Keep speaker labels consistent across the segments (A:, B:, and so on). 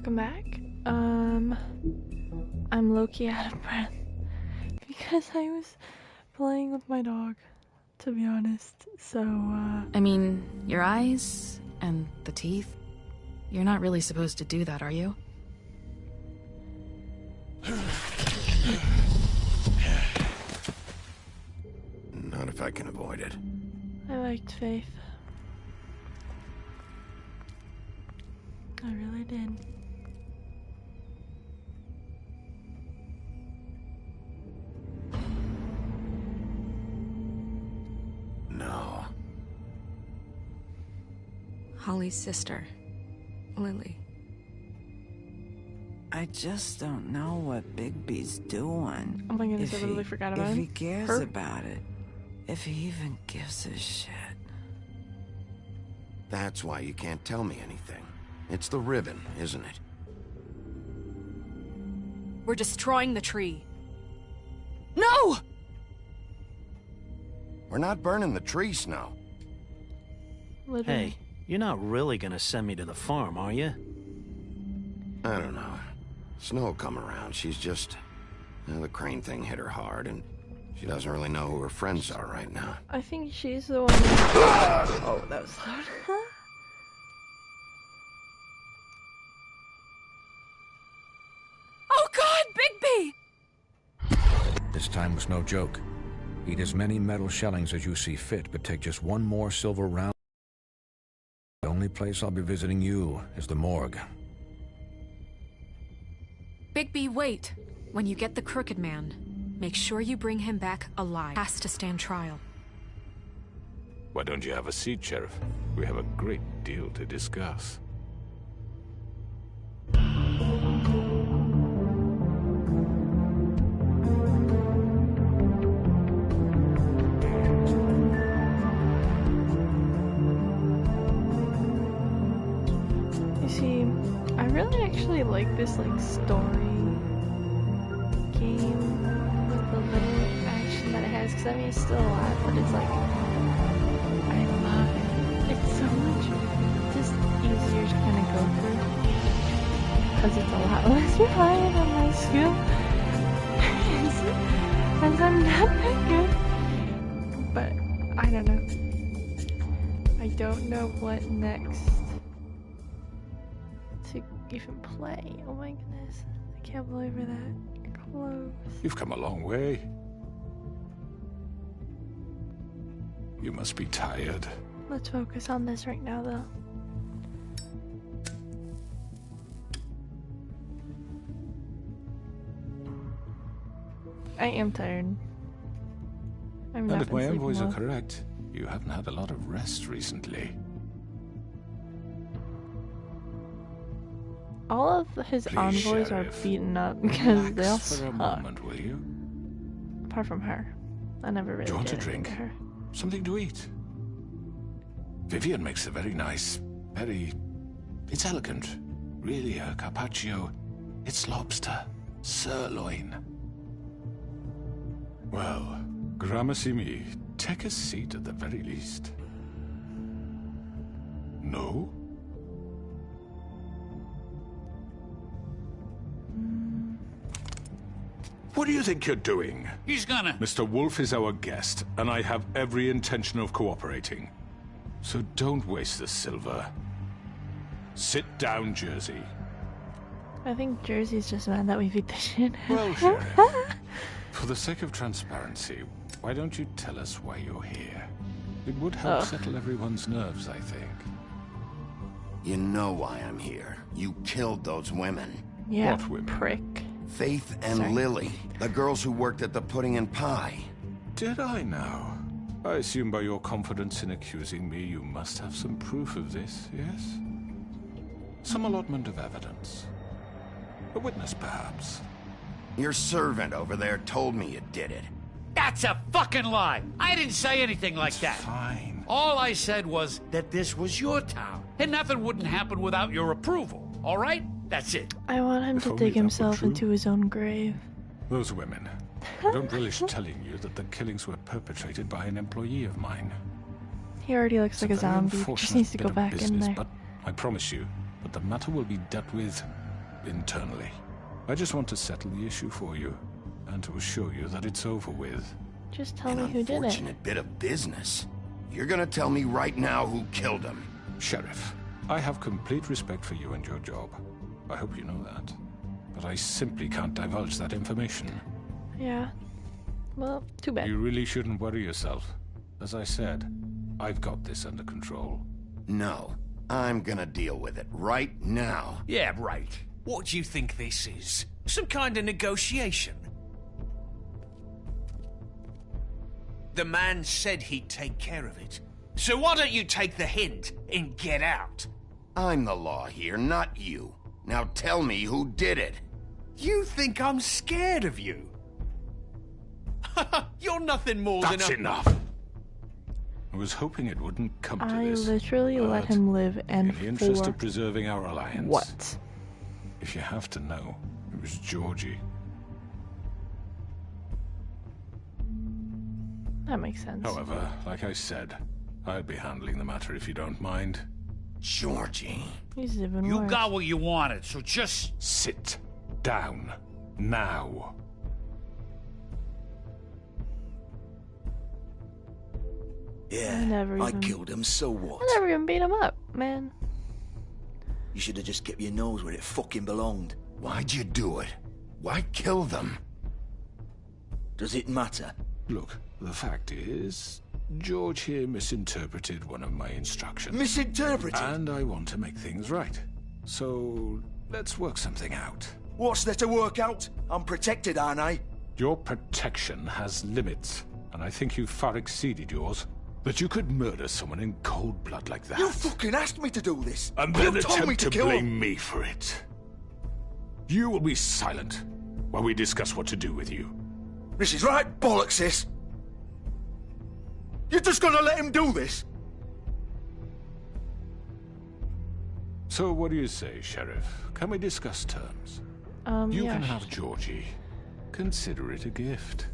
A: welcome back. I'm low-key out of breath because I was playing with my dog, to be honest. So,
B: I mean, your eyes and the teeth. You're not really supposed to do that, are you?
C: Not if I can avoid it.
A: I liked Faith. I really did.
C: No.
D: Holly's sister, Lily.
E: I just don't know what Bigby's doing.
A: Oh my goodness, I literally forgot about him.
E: If he cares
A: Her?
E: about it. If he even gives a shit.
C: That's why you can't tell me anything. It's the ribbon, isn't it?
D: We're destroying the tree.
B: No!
C: We're not burning the tree, Snow.
A: Literally.
F: Hey, you're not really gonna send me to the farm, are you?
C: I don't know. Snow will come around. She's just... the crane thing hit her hard, and she doesn't really know who her friends are right now.
A: I think she's the one. Oh, that was loud.
D: Oh God, Bigby!
G: This time was no joke. Eat as many metal shellings as you see fit, but take just one more silver round. The only place I'll be visiting you is the morgue.
D: Bigby, wait. When you get the Crooked Man, make sure you bring him back alive. Has to stand trial.
H: Why don't you have a seat, Sheriff? We have a great deal to discuss.
A: You see, I really actually like this story game with the little action that it has, because I mean it's still a lot, but it's I love it. It's so much just easier to kind of go through because it's a lot less reliant on my skill as I'm not that good. But I don't know. I don't know what next to even play. Oh my goodness. I can't believe we're that close.
H: You've come a long way. You must be tired.
A: Let's focus on this right now, though. I am tired.
H: And if my envoys are correct, you haven't had a lot of rest recently.
A: All of his
H: Please,
A: envoys
H: Sheriff,
A: are beaten up because they all
H: relax for a
A: suck.
H: moment, will you?
A: Apart from her. I never really
H: Do you want
A: did
H: a drink?
A: anything to her.
H: Something to eat? Vivian makes a very nice, it's elegant. Really a carpaccio. It's lobster. Sirloin. Well, gramercy me. Take a seat at the very least. No? What do you think you're doing?
I: He's gonna...
H: Mr. Wolf is our guest, and I have every intention of cooperating. So don't waste the silver. Sit down, Jersey.
A: I think Jersey's just mad that we beat the shit.
H: Well, Sheriff, for the sake of transparency, why don't you tell us why you're here? It would help settle everyone's nerves, I think.
C: You know why I'm here. You killed those women.
A: Yeah,
H: What women?
A: prick.
C: Faith and
A: Sorry.
C: Lily, the girls who worked at the Pudding and Pie.
H: Did I now? I assume by your confidence in accusing me, you must have some proof of this, yes? Some allotment of evidence. A witness, perhaps.
C: Your servant over there told me you did it.
I: That's a fucking lie. I didn't say anything like that.
H: Fine.
I: All I said was that this was your town, and nothing wouldn't happen without your approval. All right? That's it.
A: I want him
H: If
A: to
H: only
A: dig
H: that were
A: himself
H: true.
A: into his own grave.
H: Those women. I don't relish telling you that the killings were perpetrated by an employee of mine.
A: He already looks like a
H: It's very
A: zombie. Just
H: unfortunate
A: needs to
H: bit
A: go
H: of
A: back in
H: business,
A: there.
H: But I promise you that the matter will be dealt with internally. I just want to settle the issue for you, and to assure you that it's over with.
A: Just tell
C: An
A: me who did it.
C: unfortunate bit of business. You're gonna tell me right now who killed him.
H: Sheriff, I have complete respect for you and your job. I hope you know that. But I simply can't divulge that information.
A: Yeah. Well, too bad.
H: You really shouldn't worry yourself. As I said, I've got this under control.
C: No, I'm gonna deal with it right now.
I: Yeah, right.
J: What do you think this is? Some kind of negotiation? The man said he'd take care of it. So why don't you take the hint and get out?
C: I'm the law here, not you. Now tell me who did it.
J: You think I'm scared of you? You're nothing more than a...
H: That's enough! I was hoping it wouldn't come to
A: I
H: this.
A: literally let
H: but
A: him live, and
H: in the interest
A: for
H: of preserving our alliance.
A: what?
H: If you have to know, it was Georgie.
A: That makes sense.
H: However, like I said, I'll be handling the matter if you don't mind.
C: Georgie.
A: He's even
I: You
A: worse.
I: got what you wanted, so just...
H: Sit down. Now.
A: I never
K: I
A: even-
K: killed him, so what?
A: I never even beat him up, man.
K: You should have just kept your nose where it fucking belonged.
C: Why'd you do it? Why kill them?
K: Does it matter?
H: Look, the fact is, George here misinterpreted one of my instructions.
K: Misinterpreted?
H: And I want to make things right. So, let's work something out.
K: What's there to work out? I'm protected, aren't I?
H: Your protection has limits, and I think you've far exceeded yours. That you could murder someone in cold blood like that.
K: You fucking asked me to do this.
H: And
K: You
H: then
K: told me
H: attempt to
K: kill
H: blame
K: him.
H: me for it. You will be silent while we discuss what to do with you.
K: This is right bollocks, sis. You're just gonna let him do this?
H: So what do you say, Sheriff? Can we discuss terms? You
A: yeah,
H: can have Georgie. Consider it a gift,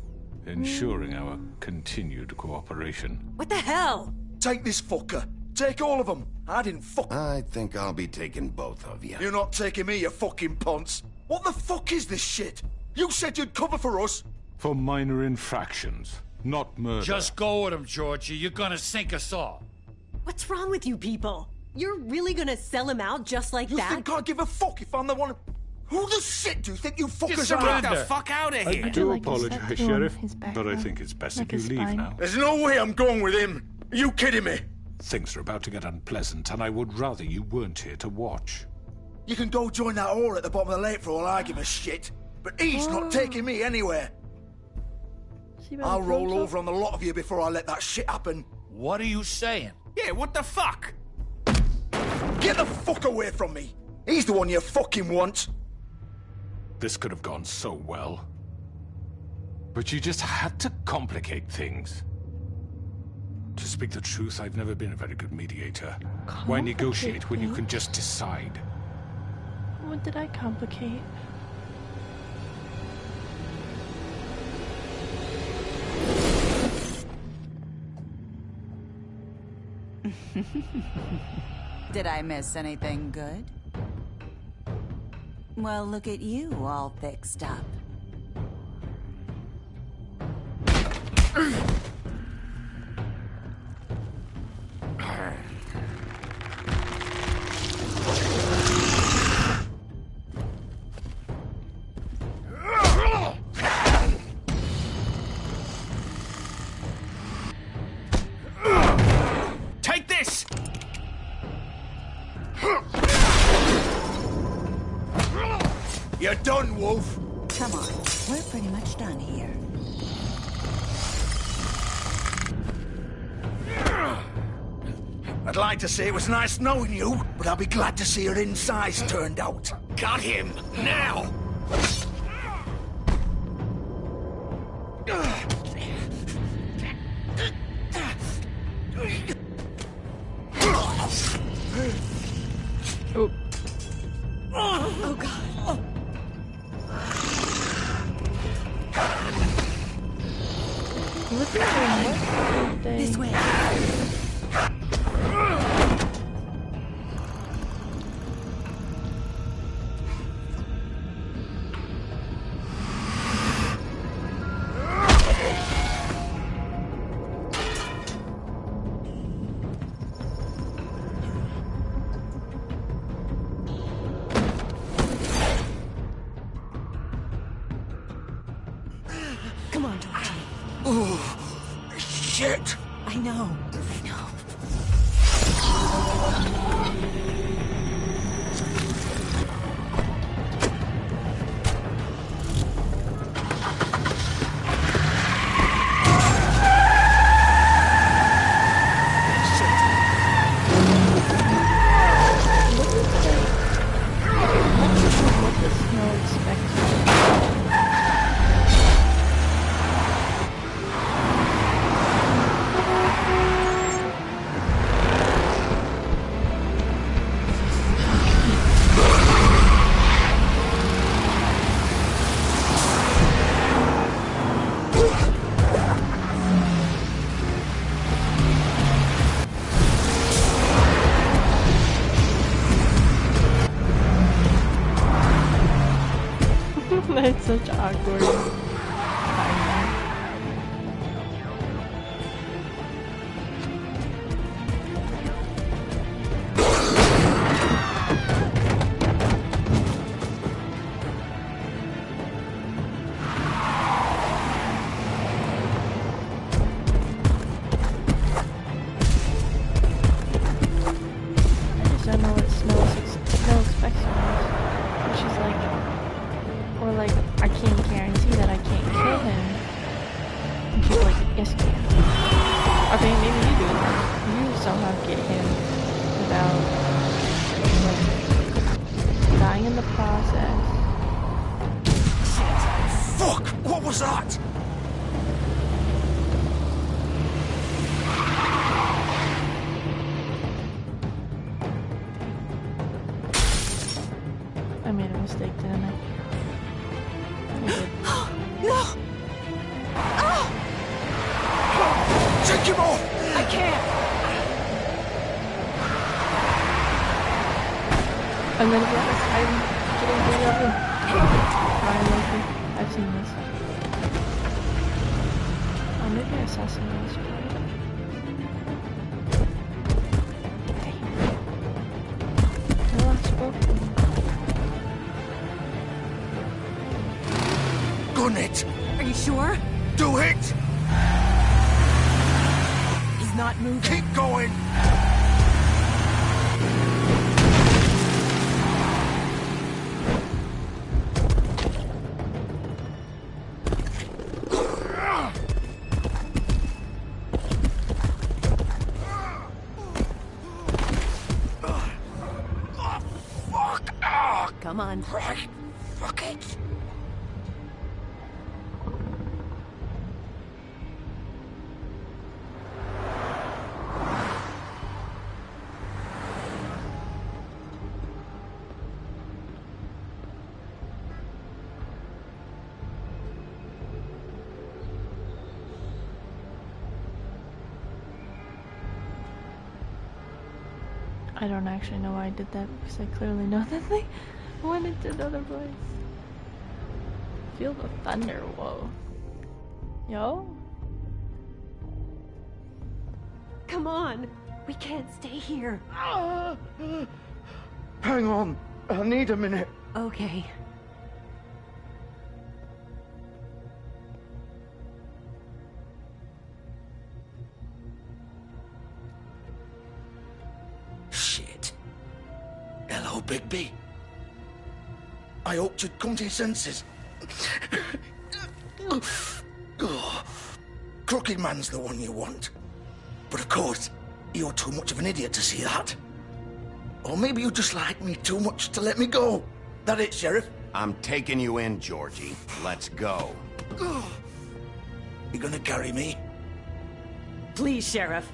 H: ensuring our continued cooperation.
L: What the hell?
K: Take this fucker. Take all of them. I didn't fuck...
C: I think I'll be taking both of you.
K: You're not taking me, you fucking ponce. What the fuck is this shit? You said you'd cover for us.
H: For minor infractions, not murder.
I: Just go with him, Georgie. You're gonna sink us all.
L: What's wrong with you people? You're really gonna sell him out just like
K: You
L: that?
K: think I give a fuck if I'm the one... Who the shit do you think you fuckers are?
J: Get the fuck out of here!
H: I do
A: like his
H: apologize,
A: tattoo on
H: Sheriff,
A: his back
H: but I
A: now.
H: think it's best
A: Like
H: if
A: his
H: you leave
A: spine.
H: now.
K: There's no way I'm going with him. Are you kidding me?
H: Things are about to get unpleasant, and I would rather you weren't here to watch.
K: You can go join that whore at the bottom of the lake for all I give a shit. But he's not taking me anywhere.
A: Is he about to
K: I'll
A: kill
K: roll
A: himself?
K: over on the lot of you before I let that shit happen.
I: What are you saying?
J: Yeah, what the fuck?
K: Get the fuck away from me. He's the one you fucking want.
H: This could have gone so well. But you just had to complicate things. To speak the truth, I've never been a very good mediator. Why negotiate when you can just decide?
A: What did I complicate?
M: Did I miss anything good? Well, look at you, all fixed up.
J: Take this!
K: You're done, Wolf.
M: Come on, we're pretty much done here.
K: I'd like to say it was nice knowing you, but I'll be glad to see your insides turned out.
J: Got him! Now!
A: Oh.
L: Oh god.
A: Look at him.
M: This way.
K: Shit!
L: I know.
A: That's such awkward timing. I just don't know what Snow expects from us. She's like, or like, I can't guarantee that I can't kill him. And she's like, yes you can. Okay, maybe you do. You somehow get him without, like, dying in the process.
K: Fuck! What was that?
A: I made a mistake, didn't I?
L: No!
K: Take him off!
L: I can't!
A: I'm gonna be honest, I'm getting really up I've seen this. Oh, maybe I saw something else. Hello, I spoke.
K: Gun it!
L: Are you sure?
K: Do it!
L: He's not moving.
K: Keep going!
L: Come on.
K: Right. Fuck it.
A: I don't actually know why I did that because I clearly know that they went into another place. Feel the thunder, whoa. Yo?
L: Come on. We can't stay here.
K: Hang on. I need a minute.
L: Okay.
K: Shit. Hello, Bigby. I hoped you'd come to your senses. Crooked Man's the one you want. But of course, you're too much of an idiot to see that. Or maybe you just like me too much to let me go. That it, Sheriff?
C: I'm taking you in, Georgie. Let's go.
K: You gonna carry me?
L: Please, Sheriff.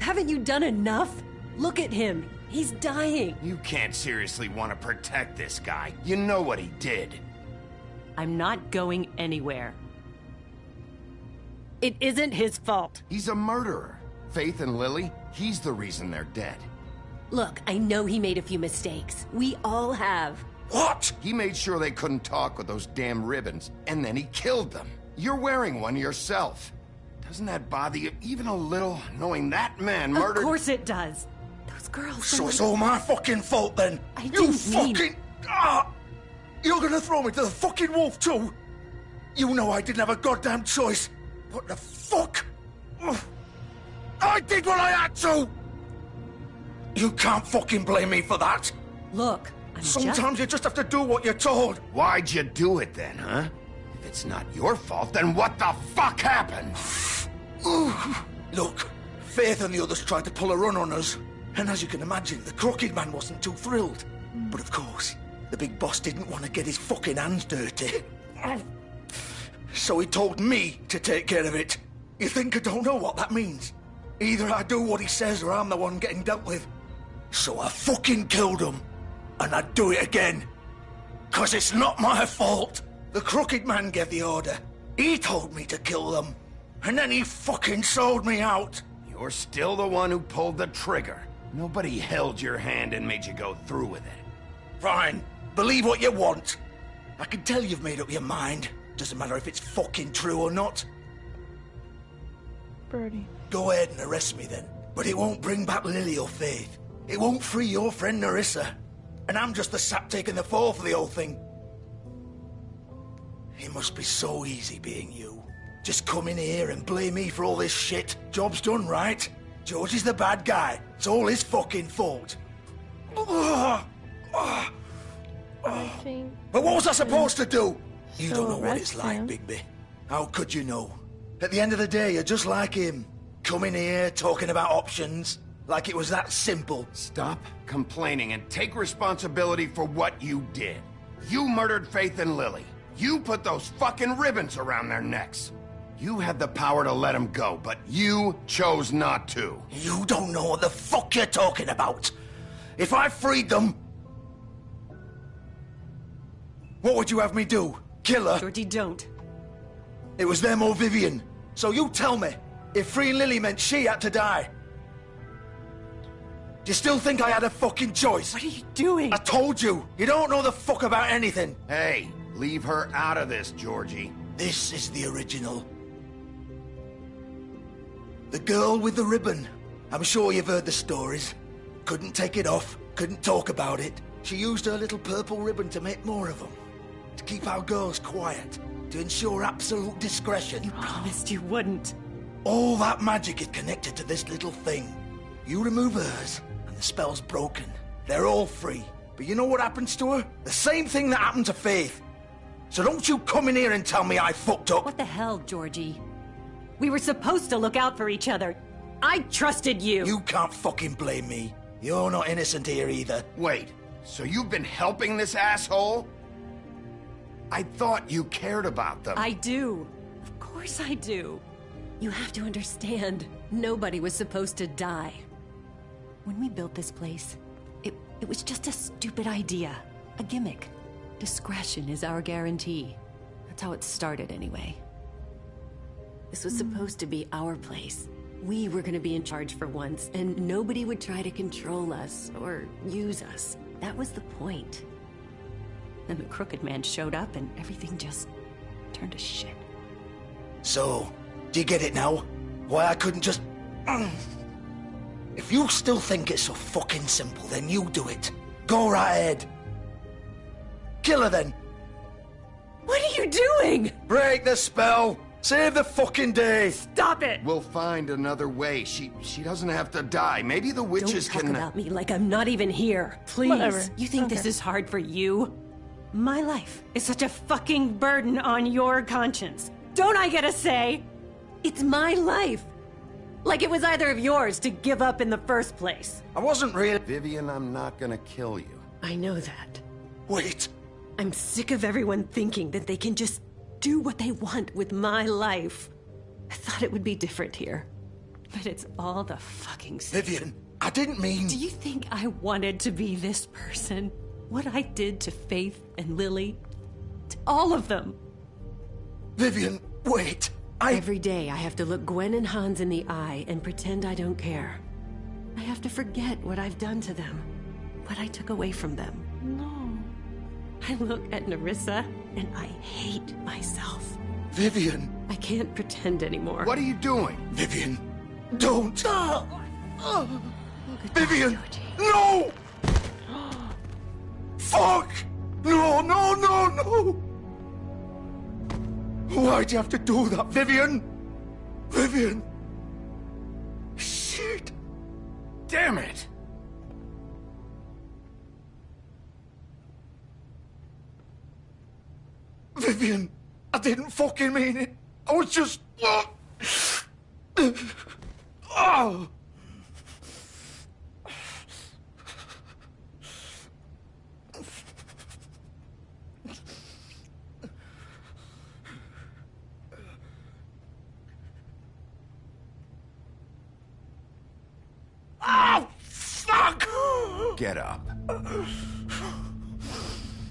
L: Haven't you done enough? Look at him. He's dying.
C: You can't seriously want to protect this guy. You know what he did.
L: I'm not going anywhere. It isn't his fault.
C: He's a murderer. Faith and Lily, he's the reason they're dead.
L: Look, I know he made a few mistakes. We all have.
C: What? He made sure they couldn't talk with those damn ribbons, and then he killed them. You're wearing one yourself. Doesn't that bother you even a little, knowing that man murdered...
L: Of course it does. Those girls...
K: So it's all my fucking fault then?
L: I
K: You
L: didn't mean...
K: fucking... You're gonna throw me to the fucking wolf too? You know I didn't have a goddamn choice. What the fuck? I did what I had to! You can't fucking blame me for that!
L: Look,
K: sometimes you just have to do what you're told.
C: Why'd you do it then, huh? If it's not your fault, then what the fuck happened?
K: Look, Faith and the others tried to pull a run on us. And as you can imagine, the Crooked Man wasn't too thrilled. But of course, the big boss didn't want to get his fucking hands dirty. So he told me to take care of it. You think I don't know what that means? Either I do what he says or I'm the one getting dealt with. So I fucking killed him. And I'd do it again. 'Cause it's not my fault. The Crooked Man gave the order. He told me to kill them. And then he fucking sold me out.
C: You're still the one who pulled the trigger. Nobody held your hand and made you go through with it.
K: Fine. Believe what you want. I can tell you've made up your mind. Doesn't matter if it's fucking true or not.
A: Birdie.
K: Go ahead and arrest me then. But it won't bring back Lily or Faith. It won't free your friend Nerissa. And I'm just the sap taking the fall for the whole thing. It must be so easy being you. Just come in here and blame me for all this shit. Job's done, right? George is the bad guy. It's all his fucking fault.
A: I think...
K: But what was I supposed to do? You
A: So
K: don't know what it's
A: arrest
K: like,
A: him.
K: Bigby. How could you know? At the end of the day, you're just like him. Coming here, talking about options. Like it was that simple.
C: Stop complaining and take responsibility for what you did. You murdered Faith and Lily. You put those fucking ribbons around their necks. You had the power to let them go, but you chose not to.
K: You don't know what the fuck you're talking about. If I freed them... What would you have me do? Kill her?
L: Georgie, don't.
K: It was them or Vivian. So you tell me, if freeing Lily meant she had to die. Do you still think I had a fucking choice?
L: What are you doing?
K: I told you, you don't know the fuck about anything.
C: Hey, leave her out of this, Georgie.
K: This is the original. The girl with the ribbon. I'm sure you've heard the stories. Couldn't take it off, couldn't talk about it. She used her little purple ribbon to make more of them. To keep our girls quiet. To ensure absolute discretion.
L: You promised you wouldn't.
K: All that magic is connected to this little thing. You remove hers, and the spell's broken. They're all free. But you know what happens to her? The same thing that happened to Faith. So don't you come in here and tell me I fucked up.
L: What the hell, Georgie? We were supposed to look out for each other. I trusted you.
K: You can't fucking blame me. You're not innocent here either.
C: Wait, so you've been helping this asshole? I thought you cared about them.
L: I do. Of course I do. You have to understand, nobody was supposed to die. When we built this place, it was just a stupid idea. A gimmick. Discretion is our guarantee. That's how it started anyway. This was supposed to be our place. We were gonna be in charge for once, and nobody would try to control us or use us. That was the point. Then the Crooked Man showed up and everything just turned to shit.
K: So, do you get it now? Why I couldn't just... If you still think it's so fucking simple, then you do it. Go right ahead. Kill her then.
L: What are you doing?
K: Break the spell. Save the fucking day.
L: Stop it.
C: We'll find another way. She doesn't have to die. Maybe the witches
L: Don't talk
C: can...
L: about me like I'm not even here. Please.
A: Whatever.
L: You think this is hard for you? My life is such a fucking burden on your conscience. Don't I get a say? It's my life. Like it was either of yours to give up in the first place.
K: I wasn't really...
C: Vivian, I'm not gonna kill you.
L: I know that.
K: Wait.
L: I'm sick of everyone thinking that they can just do what they want with my life. I thought it would be different here. But it's all the fucking same.
K: Vivian, I didn't mean...
L: Do you think I wanted to be this person? What I did to Faith and Lily? To all of them?
K: Vivian, wait.
L: Every day I have to look Gwen and Hans in the eye and pretend I don't care. I have to forget what I've done to them. What I took away from them.
A: No.
L: I look at Nerissa and I hate myself.
K: Vivian.
L: I can't pretend anymore.
C: What are you doing?
K: Vivian, don't. Vivian, no! Fuck! No, no, no, no! Why'd you have to do that, Vivian? Vivian,
C: damn it!
K: Vivian, I didn't fucking mean it. I was just... Oh! Oh, fuck!
C: Get up.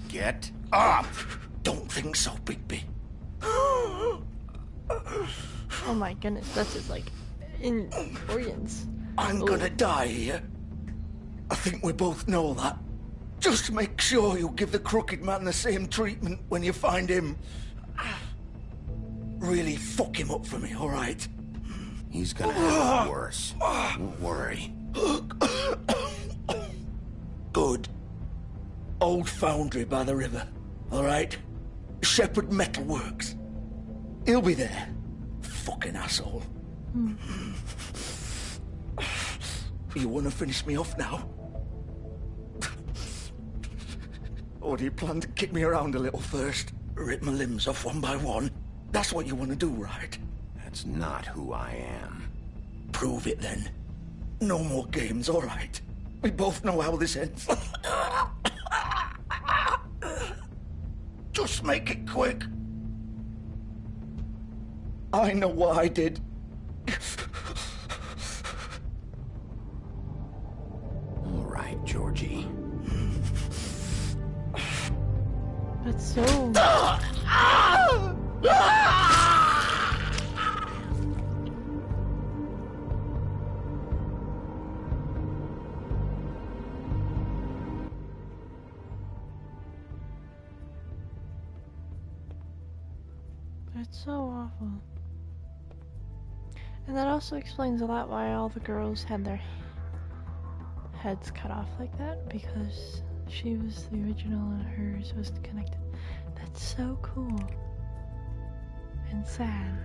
C: Get up!
K: Don't think so, Bigby.
A: Oh my goodness, that's just like in organs.
K: I'm gonna die here. I think we both know that. Just make sure you give the crooked man the same treatment when you find him. Really fuck him up for me, alright?
C: He's gonna have it worse. Don't worry.
K: Good. Old foundry by the river, alright? Shepherd Metalworks. He'll be there. Fucking asshole. You wanna finish me off now? Or do you plan to kick me around a little first? Rip my limbs off one by one? That's what you wanna do, right?
C: That's not who I am.
K: Prove it then. No more games, alright? We both know how this ends. Just make it quick. I know what I did.
C: All right, Georgie.
A: That's so... That's so awful. And that also explains a lot why all the girls had their heads cut off like that, because she was the original and hers was connected. That's so cool. And sad.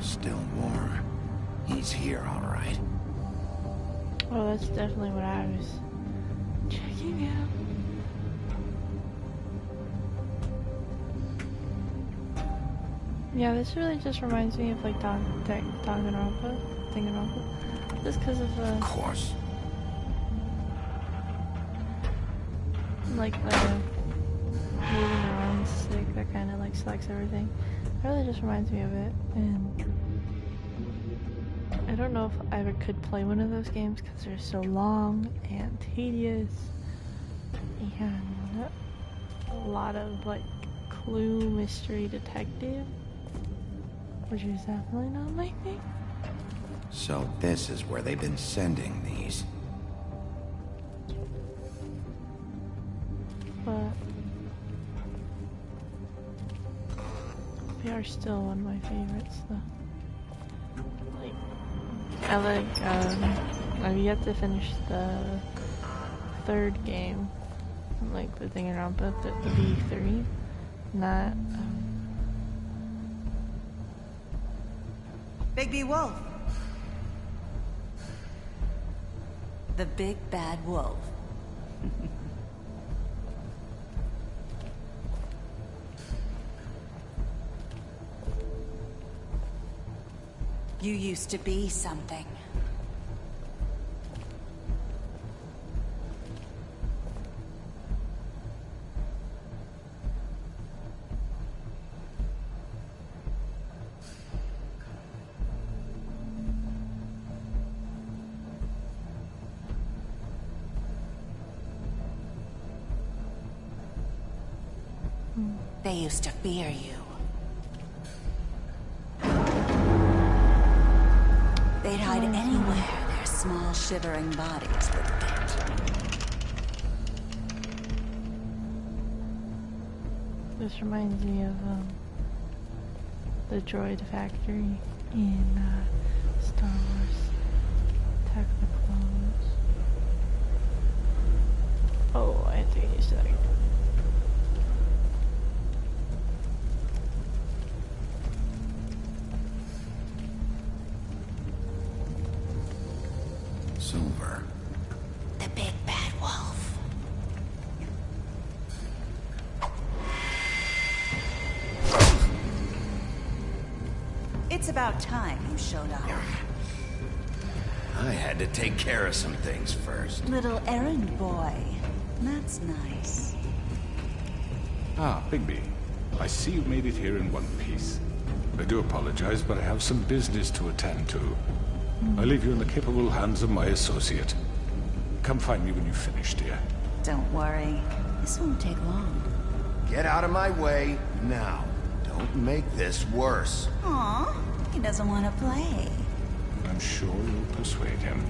C: Still warm. He's here, all right.
A: Oh, that's definitely what I was checking out. Yeah, this really just reminds me of like Danganronpa. Just because of
C: Of course.
A: like the moving around stick that kind of like selects everything. It really just reminds me of it, and I don't know if I ever could play one of those games because they're so long and tedious, and a lot of like clue mystery detective, which is definitely not my thing.
C: So this is where they've been sending these.
A: But they are still one of my favorites, though. Like, I like, I've yet to finish the third game, like the thing around, but the V3, not,
M: Bigby Wolf. The big bad wolf. You used to be something. They used to fear you. They'd hide anywhere their small, shivering bodies would fit.
A: This reminds me of the droid factory in Star Wars Attack of the Clones. Oh, I have to get used to that.
C: Silver.
M: The big bad wolf. It's about time you showed up.
C: I had to take care of some things first.
M: Little errand boy. That's nice.
H: Ah, Bigby. I see you made it here in one piece. I do apologize, but I have some business to attend to. I leave you in the capable hands of my associate. Come find me when you've finished, dear.
M: Don't worry. This won't take long.
C: Get out of my way now. Don't make this worse.
M: Aw, he doesn't want to play.
H: I'm sure you'll persuade him.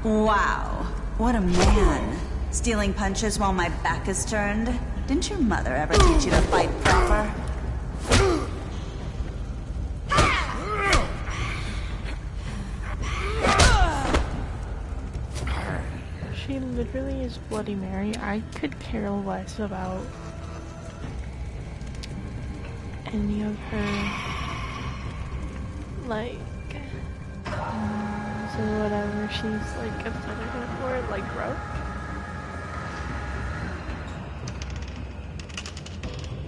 M: Wow, what a man. Stealing punches while my back is turned? Didn't your mother ever teach you to fight proper?
A: She literally is Bloody Mary. I could care less about any of her, like, so whatever she's like upset at her for, like, bro.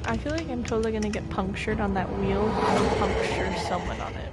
A: I feel like I'm totally gonna get punctured on that wheel and puncture someone on it.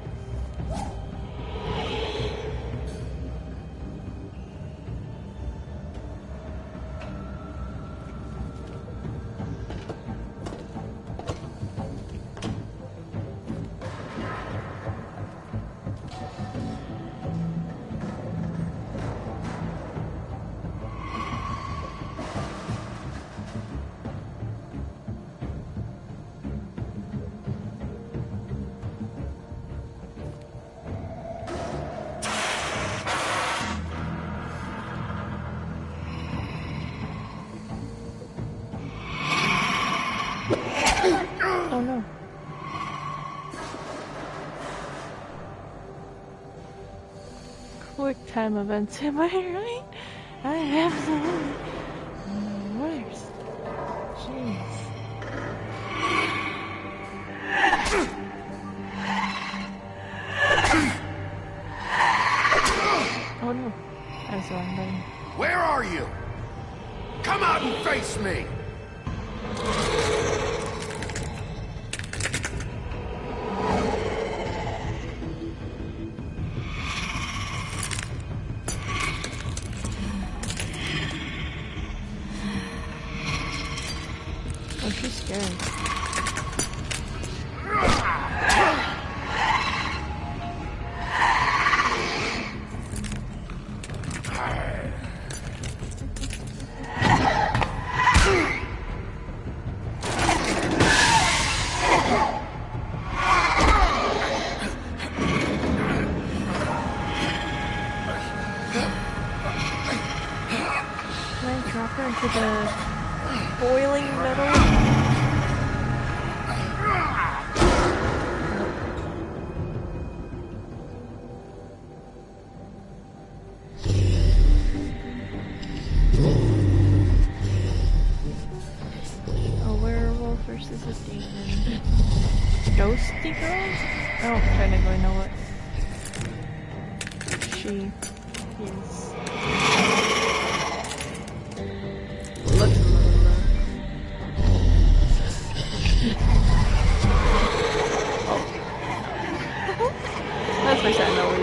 A: Oh no. Quick time events, am I right? I am absolutely worst. Jeez. Oh no. I'm so unbuttoned.
C: Where are you? Come out and face me!
A: Oh, she's scary. Can I drop her into the boiling metal? A werewolf versus a demon. Ghosty girl? I don't technically know what she is. That's my sad note.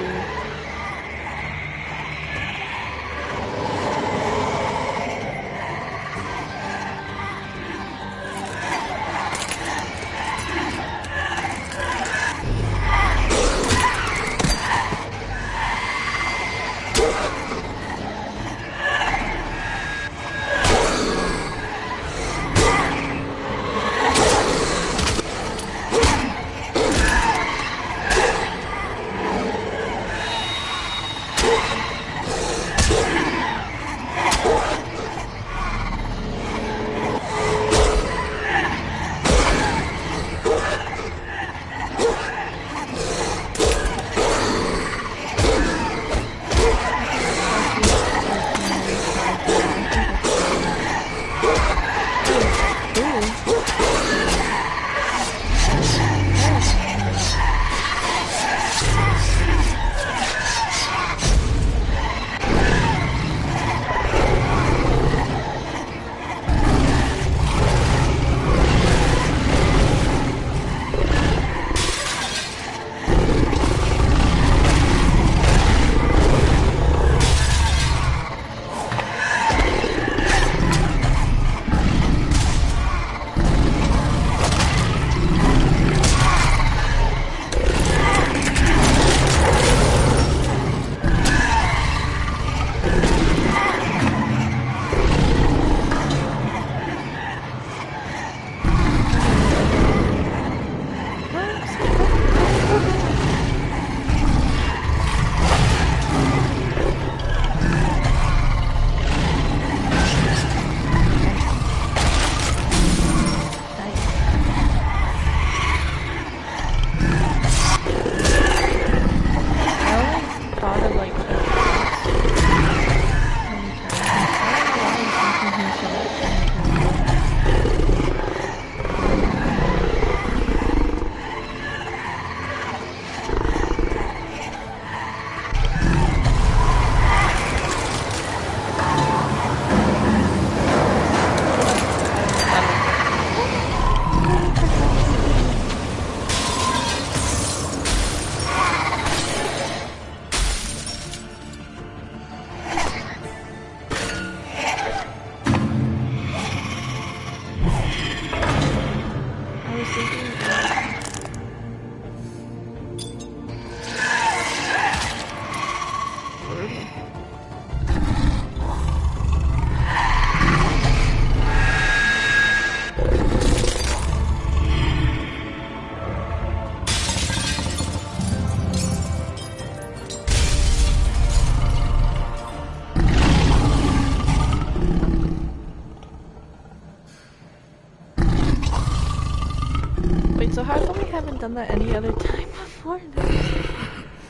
A: Wait, so how come we haven't done that any other time before?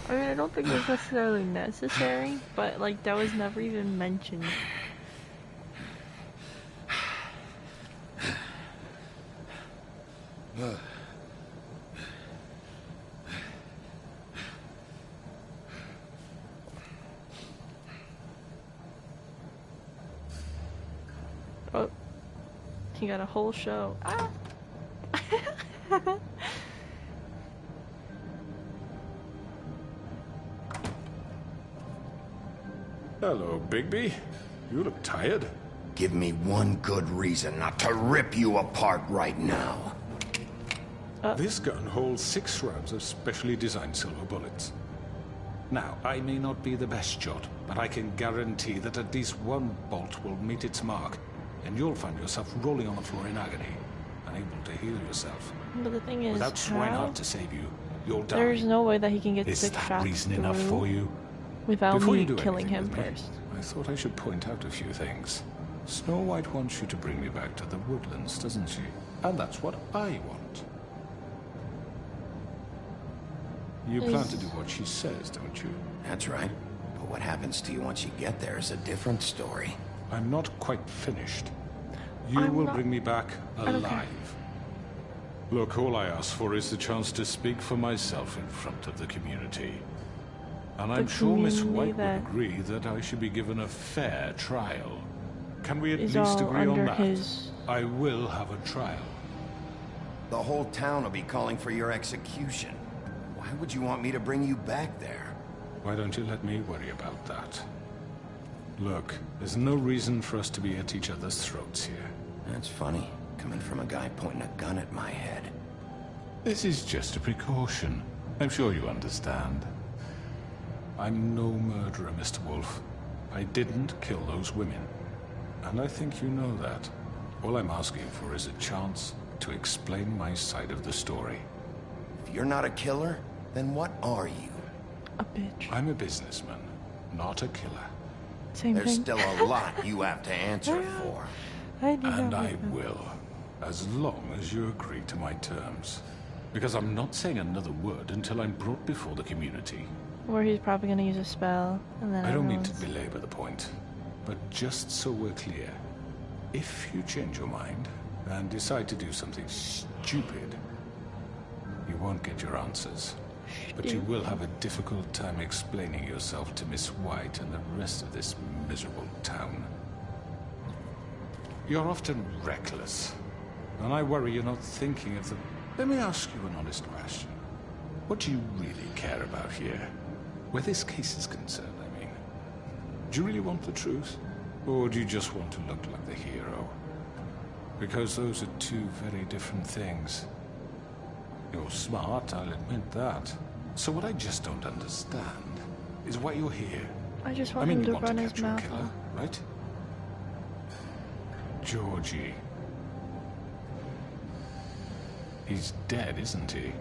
A: I mean, I don't think it's necessarily necessary, but like that was never even mentioned. Oh, he got a whole show. Ah!
H: Hello, Bigby. You look tired.
C: Give me one good reason not to rip you apart right now.
H: This gun holds 6 rounds of specially designed silver bullets. Now, I may not be the best shot, but I can guarantee that at least one bolt will meet its mark, and you'll find yourself rolling on the floor in agony, unable to heal yourself.
A: But the thing is,
H: without Swinehart to save you, you'll die.
A: There's no way that he can get
H: Is
A: 6
H: that
A: shots
H: reason
A: through
H: enough for you?
A: without
H: Before
A: me
H: you do
A: killing
H: anything
A: him
H: with me,
A: first.
H: I thought I should point out a few things. Snow White wants you to bring me back to the woodlands, doesn't she? And that's what I want. You plan to do what she says, don't you?
C: That's right. But what happens to you once you get there is a different story.
H: I'm not quite finished. You will bring me back alive. Look, all I ask for is the chance to speak for myself in front of the community. And I'm sure Miss White would agree that I should be given a fair trial. Can we at least agree on that? I will have a trial.
C: The whole town will be calling for your execution. Why would you want me to bring you back there?
H: Why don't you let me worry about that? Look, there's no reason for us to be at each other's throats here.
C: That's funny, coming from a guy pointing a gun at my head.
H: This is just a precaution. I'm sure you understand. I'm no murderer, Mr. Wolf. I didn't kill those women. And I think you know that. All I'm asking for is a chance to explain my side of the story.
C: If you're not a killer, then what are you?
A: A bitch.
H: I'm a businessman, not a killer.
C: There's still a lot you have to answer for.
H: And I will, as long as you agree to my terms. Because I'm not saying another word until I'm brought before the community.
A: Or he's probably gonna use a spell, and then
H: I don't mean to belabor the point, but just so we're clear, if you change your mind and decide to do something stupid, you won't get your answers. But you will have a difficult time explaining yourself to Miss White and the rest of this miserable town. You're often reckless, and I worry you're not thinking of the... Let me ask you an honest question. What do you really care about here? Where this case is concerned, I mean. Do you really want the truth? Or do you just want to look like the hero? Because those are 2 very different things. You're smart, I'll admit that. So what I just don't understand is why you're here.
A: I just want him to
H: you want
A: run
H: to
A: his
H: capture a
A: mouth
H: killer,
A: off.
H: right? Georgie. He's dead, isn't he?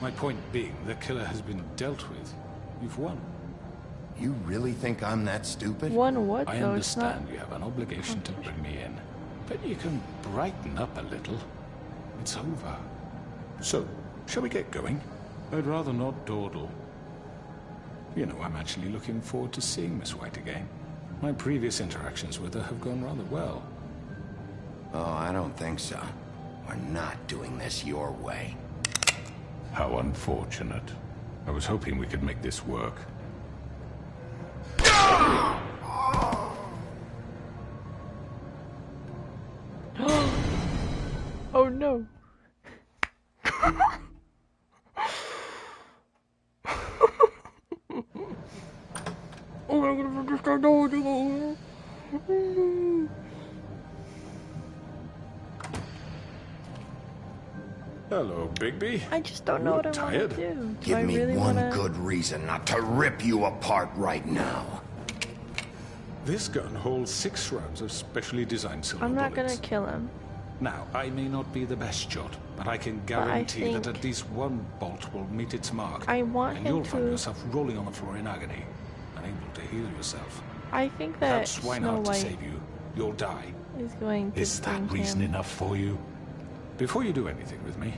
H: My point being, the killer has been dealt with. You've won.
C: You really think I'm that stupid?
A: Won what,
H: I
A: though? It's not...
H: understand you have an obligation to bring me in. But you can brighten up a little. It's over. So, shall we get going? I'd rather not dawdle. You know, I'm actually looking forward to seeing Miss White again. My previous interactions with her have gone rather well.
C: Oh, I don't think so. We're not doing this your way.
H: How unfortunate. I was hoping we could make this work.
A: Oh no. Oh my god, I just don't know what to go.
H: Hello, Bigby.
A: I just don't know
H: You
A: what I
H: look
A: want to
H: tired.
A: do. Do
C: Give
A: I
C: me
A: really
C: one
A: wanna...
C: good reason not to rip you apart right now.
H: This gun holds 6 rounds of specially designed silver
A: I'm not
H: bullets.
A: gonna kill him.
H: Now, I may not be the best shot, but I can guarantee that
A: think-
H: at least one bolt will meet its mark.
A: I want
H: and
A: him
H: you'll find
A: to-
H: yourself rolling on the floor in agony, unable to heal yourself.
A: I think
H: Without
A: that Snow
H: Swinehart to
A: White
H: save you, you'll die.
A: is going to
H: Is that
A: bring
H: reason
A: him
H: enough for you? Before you do anything with me,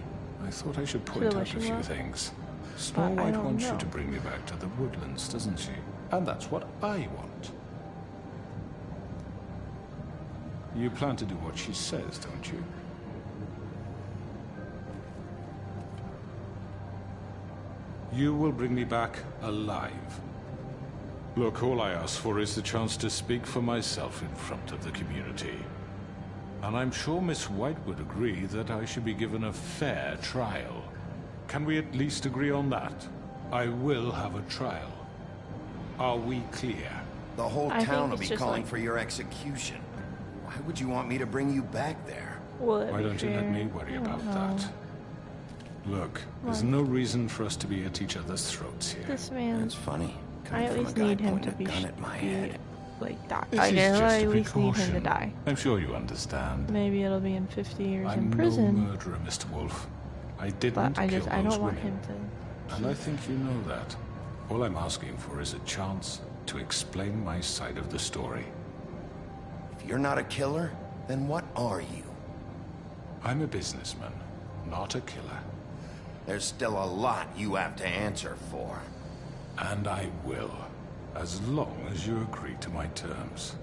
H: I thought I should point
A: the
H: out a
A: wishing
H: few
A: well?
H: things. Snow
A: But I
H: White
A: don't
H: wants you
A: know.
H: to bring me back to the woodlands, doesn't she? And that's what I want. You plan to do what she says, don't you? You will bring me back alive. Look, all I ask for is the chance to speak for myself in front of the community. And I'm sure Miss White would agree that I should be given a fair trial. Can we at least agree on that? I will have a trial. Are we clear?
C: The whole
A: I
C: town
A: think
C: will
A: it's
C: be
A: just
C: calling
A: like-
C: for your execution. Why would you want me to bring you back there?
A: Will it
H: Why
A: be
H: don't you let
A: fair?
H: me worry
A: I don't
H: about
A: know.
H: that? Look, there's
A: What?
H: no reason for us to be at each other's throats here.
A: This man.
C: It's funny.
A: I
C: Coming
A: at
C: from
A: least
C: a guy
A: need him
C: pointing
A: to be,
C: a gun at my head.
A: like die.
H: This
A: Like,
H: is
A: I
H: just
A: at
H: a
A: least need him to
H: precaution.
A: die.
H: I'm sure you understand.
A: Maybe it'll be in 50 years
H: I'm
A: in
H: no
A: prison.
H: murderer, Mr. Wolf. I didn't
A: But I
H: kill
A: just I
H: those
A: don't want
H: women.
A: him to.
H: And I think you know that. All I'm asking for is a chance to explain my side of the story.
C: If you're not a killer, then what are you?
H: I'm a businessman, not a killer.
C: There's still a lot you have to answer for.
H: And I will, as long as you agree to my terms.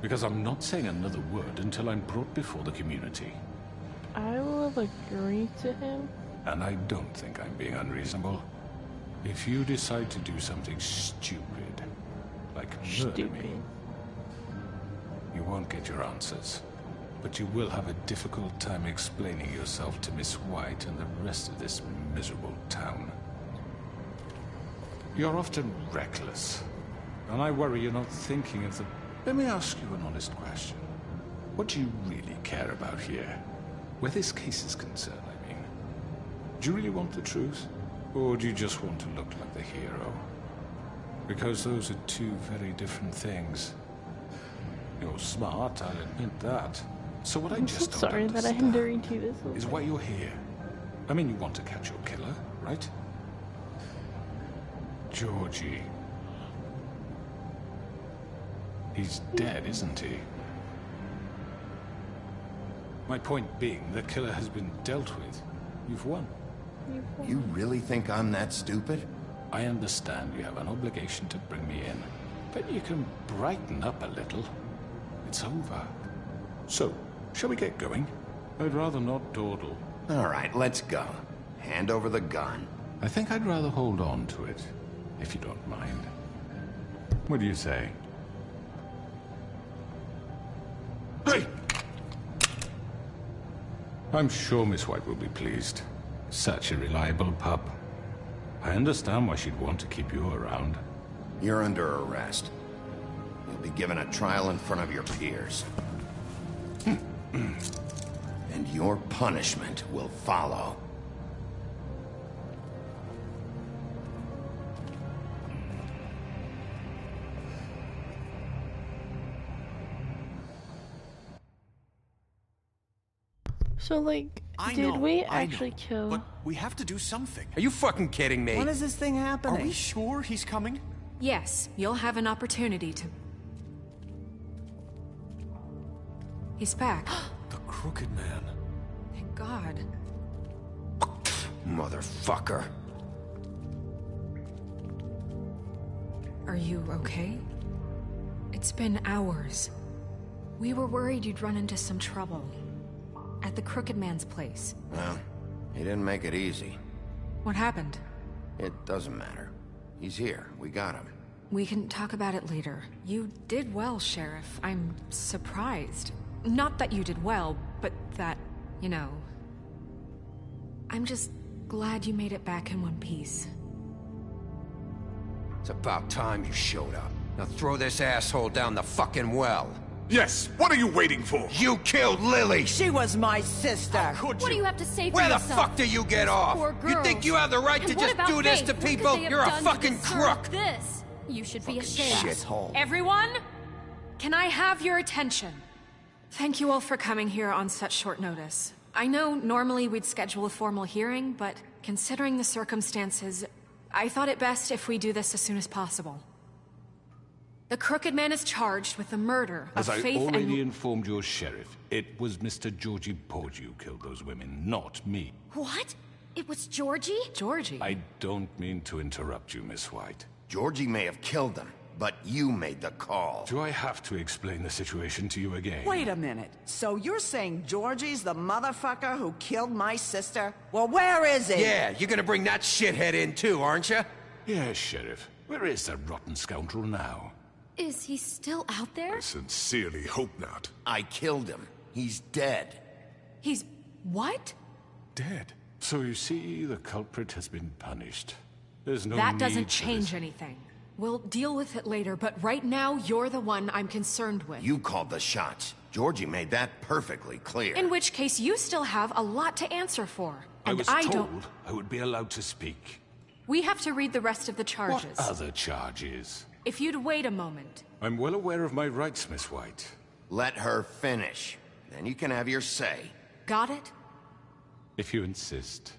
H: Because I'm not saying another word until I'm brought before the community.
A: I will agree to him.
H: And I don't think I'm being unreasonable. If you decide to do something stupid, like murder me, you won't get your answers. But you will have a difficult time explaining yourself to Miss White and the rest of this miserable town. You're often reckless, and I worry you're not thinking of the... Let me ask you an honest question. What do you really care about here? Where this case is concerned, I mean. Do you really want the truth? Or do you just want to look like the hero? Because those are two very different things. You're smart, I'll admit that. So what I
A: I'm
H: just
A: so
H: don't
A: sorry that I had to read you this.
H: is why you're here. I mean, you want to catch your killer, right? Georgie. He's dead, isn't he? My point being, the killer has been dealt with. You've won.
C: You really think I'm that stupid?
H: I understand you have an obligation to bring me in, but you can brighten up a little. It's over. So, shall we get going? I'd rather not dawdle.
C: All right, let's go. Hand over the gun.
H: I think I'd rather hold on to it, if you don't mind. What do you say? Hey! I'm sure Miss White will be pleased. Such a reliable pup. I understand why she'd want to keep you around.
C: You're under arrest. You'll be given a trial in front of your peers. And your punishment will follow.
A: So, like,
J: I
A: did
J: know,
A: we
J: I
A: actually
J: know,
A: kill?
J: But we have to do something.
N: Are you fucking kidding me?
E: When is this thing happening?
J: Are we sure he's coming?
D: Yes, you'll have an opportunity to... He's back.
H: The Crooked Man.
D: Thank God.
C: Motherfucker.
D: Are you okay? It's been hours. We were worried you'd run into some trouble. At the Crooked Man's place.
C: Well, he didn't make it easy.
D: What happened?
C: It doesn't matter. He's here. We got him.
D: We can talk about it later. You did well, Sheriff. I'm surprised. Not that you did well, but that, you know... I'm just glad you made it back in one piece.
N: It's about time you showed up. Now throw this asshole down the fucking well.
H: Yes, what are you waiting for?
C: You killed Lily!
E: She was my sister.
J: Could
N: What do
J: you?
N: you have to say for
C: Where the
N: yourself?
C: fuck do you get off?
N: Poor
C: You think
N: girls.
C: you have the right
N: And
C: to
N: what
C: just
N: about
C: do this
N: Faith?
C: to
N: What could
C: people?
N: they have
C: You're a
N: done to
C: fucking
N: deserve
C: crook!
N: This. You should be ashamed.
C: Shithole.
D: Everyone, can I have your attention? Thank you all for coming here on such short notice. I know normally we'd schedule a formal hearing, but considering the circumstances, I thought it best if we do this as soon as possible. The Crooked Man is charged with the murder of
H: As I
D: Faith
H: already
D: and...
H: informed your sheriff, it was Mr. Georgie Porgy who killed those women, not me.
N: What? It was Georgie?
D: Georgie?
H: I don't mean to interrupt you, Miss White.
C: Georgie may have killed them, but you made the call.
H: Do I have to explain the situation to you again?
E: Wait a minute. So you're saying Georgie's the motherfucker who killed my sister? Well, where is he?
C: Yeah, you're gonna bring that shithead in too, aren't you?
H: Yes, Sheriff. Where is that rotten scoundrel now?
N: Is he still out there?
H: I sincerely hope not.
C: I killed him. He's dead.
D: He's... what?
H: Dead. So you see, the culprit has been punished. There's no
D: That
H: need
D: doesn't
H: for
D: change
H: this.
D: anything. We'll deal with it later, but right now, you're the one I'm concerned with.
C: You called the shots. Georgie made that perfectly clear.
D: In which case, you still have a lot to answer for.
H: I
D: And
H: was
D: I
H: told
D: don't...
H: I would be allowed to speak.
D: We have to read the rest of the charges.
H: What other charges?
D: If you'd wait a moment.
H: I'm well aware of my rights, Miss White.
C: Let her finish. Then you can have your say.
D: Got it?
H: If you insist.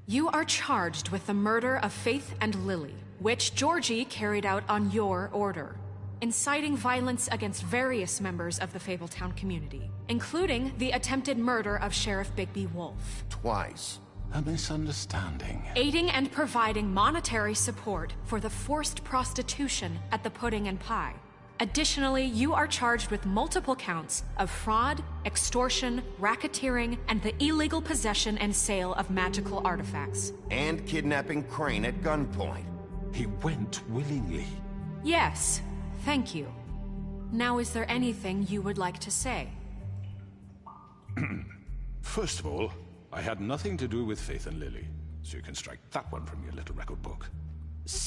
D: You are charged with the murder of Faith and Lily, which Georgie carried out on your order, inciting violence against various members of the Fabletown community, including the attempted murder of Sheriff Bigby Wolf.
C: Twice.
H: A misunderstanding.
D: Aiding and providing monetary support for the forced prostitution at the Pudding and Pie. Additionally, you are charged with multiple counts of fraud, extortion, racketeering, and the illegal possession and sale of magical artifacts.
C: And kidnapping Crane at gunpoint.
H: He went willingly.
D: Yes, thank you. Now, is there anything you would like to say?
H: First of all, I had nothing to do with Faith and Lily, so you can strike that one from your little record book.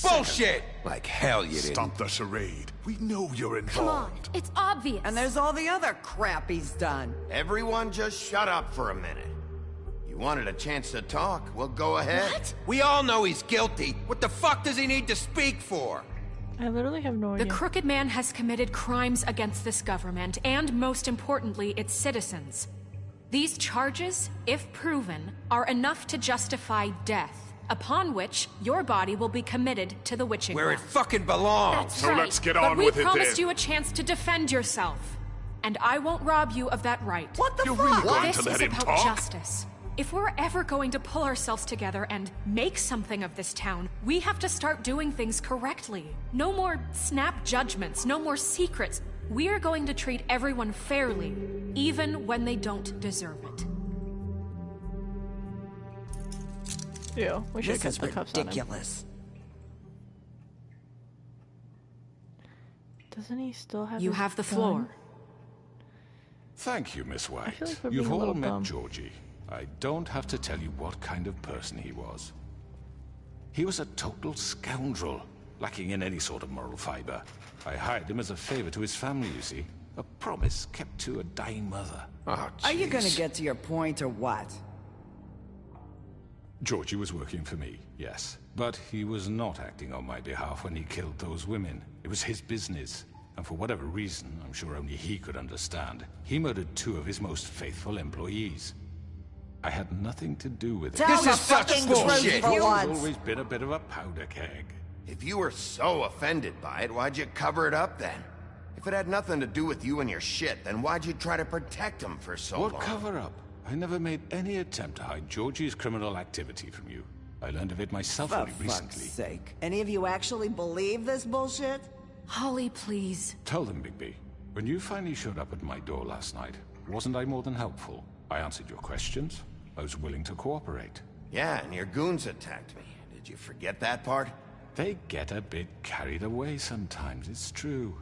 C: Bullshit! Like hell you didn't.
H: Stop the charade. We know you're involved.
N: Come on, it's obvious.
E: And there's all the other crap he's done.
C: Everyone just shut up for a minute. You wanted a chance to talk, well go ahead.
N: What?
C: We all know he's guilty. What the fuck does he need to speak for?
A: I literally have no idea.
D: The Crooked Man has committed crimes against this government, and most importantly, its citizens. These charges, if proven, are enough to justify death, upon which your body will be committed to the witching
C: Where it
D: well.
C: fucking belongs.
N: That's right.
H: Let's get
D: But
H: on
D: we
H: with it
D: promised
H: then.
D: you a chance to defend yourself, and I won't rob you of that right.
E: What the
H: You're
E: fuck?
H: really going
D: This
H: to let
D: is
H: him
D: about
H: talk?
D: justice. If we're ever going to pull ourselves together and make something of this town, we have to start doing things correctly. No more snap judgments, no more secrets. We are going to treat everyone fairly, even when they don't deserve it.
A: Yeah, we should
E: This
A: cut
E: is
A: the cuffs on him.
E: ridiculous.
A: Doesn't he still have
D: You
A: his
D: have the
A: gun?
D: floor.
H: Thank you, Miss White.
A: feel like we're
H: You've
A: being a
H: all
A: little
H: met
A: dumb.
H: Georgie. I don't have to tell you what kind of person he was. He was a total scoundrel, lacking in any sort of moral fiber. I hired him as a favor to his family, you see. A promise kept to a dying mother.
C: Oh,
E: Are you gonna
C: jeez.
E: get to your point or what?
H: Georgie was working for me, yes. But he was not acting on my behalf when he killed those women. It was his business. And for whatever reason, I'm sure only he could understand, he murdered 2 of his most faithful employees. I had nothing to do with it.
E: Tell
C: This
E: the
C: is such
E: fucking
C: bullshit.
E: truth for
H: He's
E: once.
H: always been a bit of a powder keg.
C: If you were so offended by it, why'd you cover it up then? If it had nothing to do with you and your shit, then why'd you try to protect him for so
H: What
C: long?
H: cover up? I never made any attempt to hide Georgie's criminal activity from you. I learned of it myself
E: For
H: only
E: fuck's
H: recently.
E: sake. Any of you actually believe this bullshit?
D: Holly, please.
H: Tell them, Bigby. When you finally showed up at my door last night, wasn't I more than helpful? I answered your questions. I was willing to cooperate.
C: Yeah, and your goons attacked me. Did you forget that part?
H: They get a bit carried away sometimes, it's true.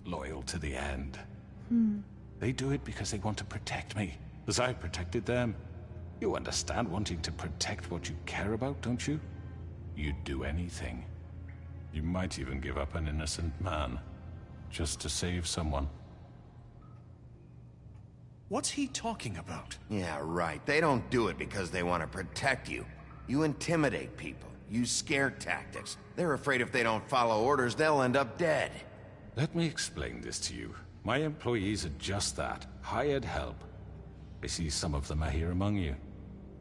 H: Loyal to the end. They do it because they want to protect me, as I protected them. You understand wanting to protect what you care about, don't you? You'd do anything. You might even give up an innocent man. just to save someone.
J: What's he talking about?
C: Yeah, right. They don't do it because they want to protect you. You intimidate people. Use scare tactics. They're afraid if they don't follow orders, they'll end up dead.
H: Let me explain this to you. My employees are just that. Hired help. I see some of them are here among you.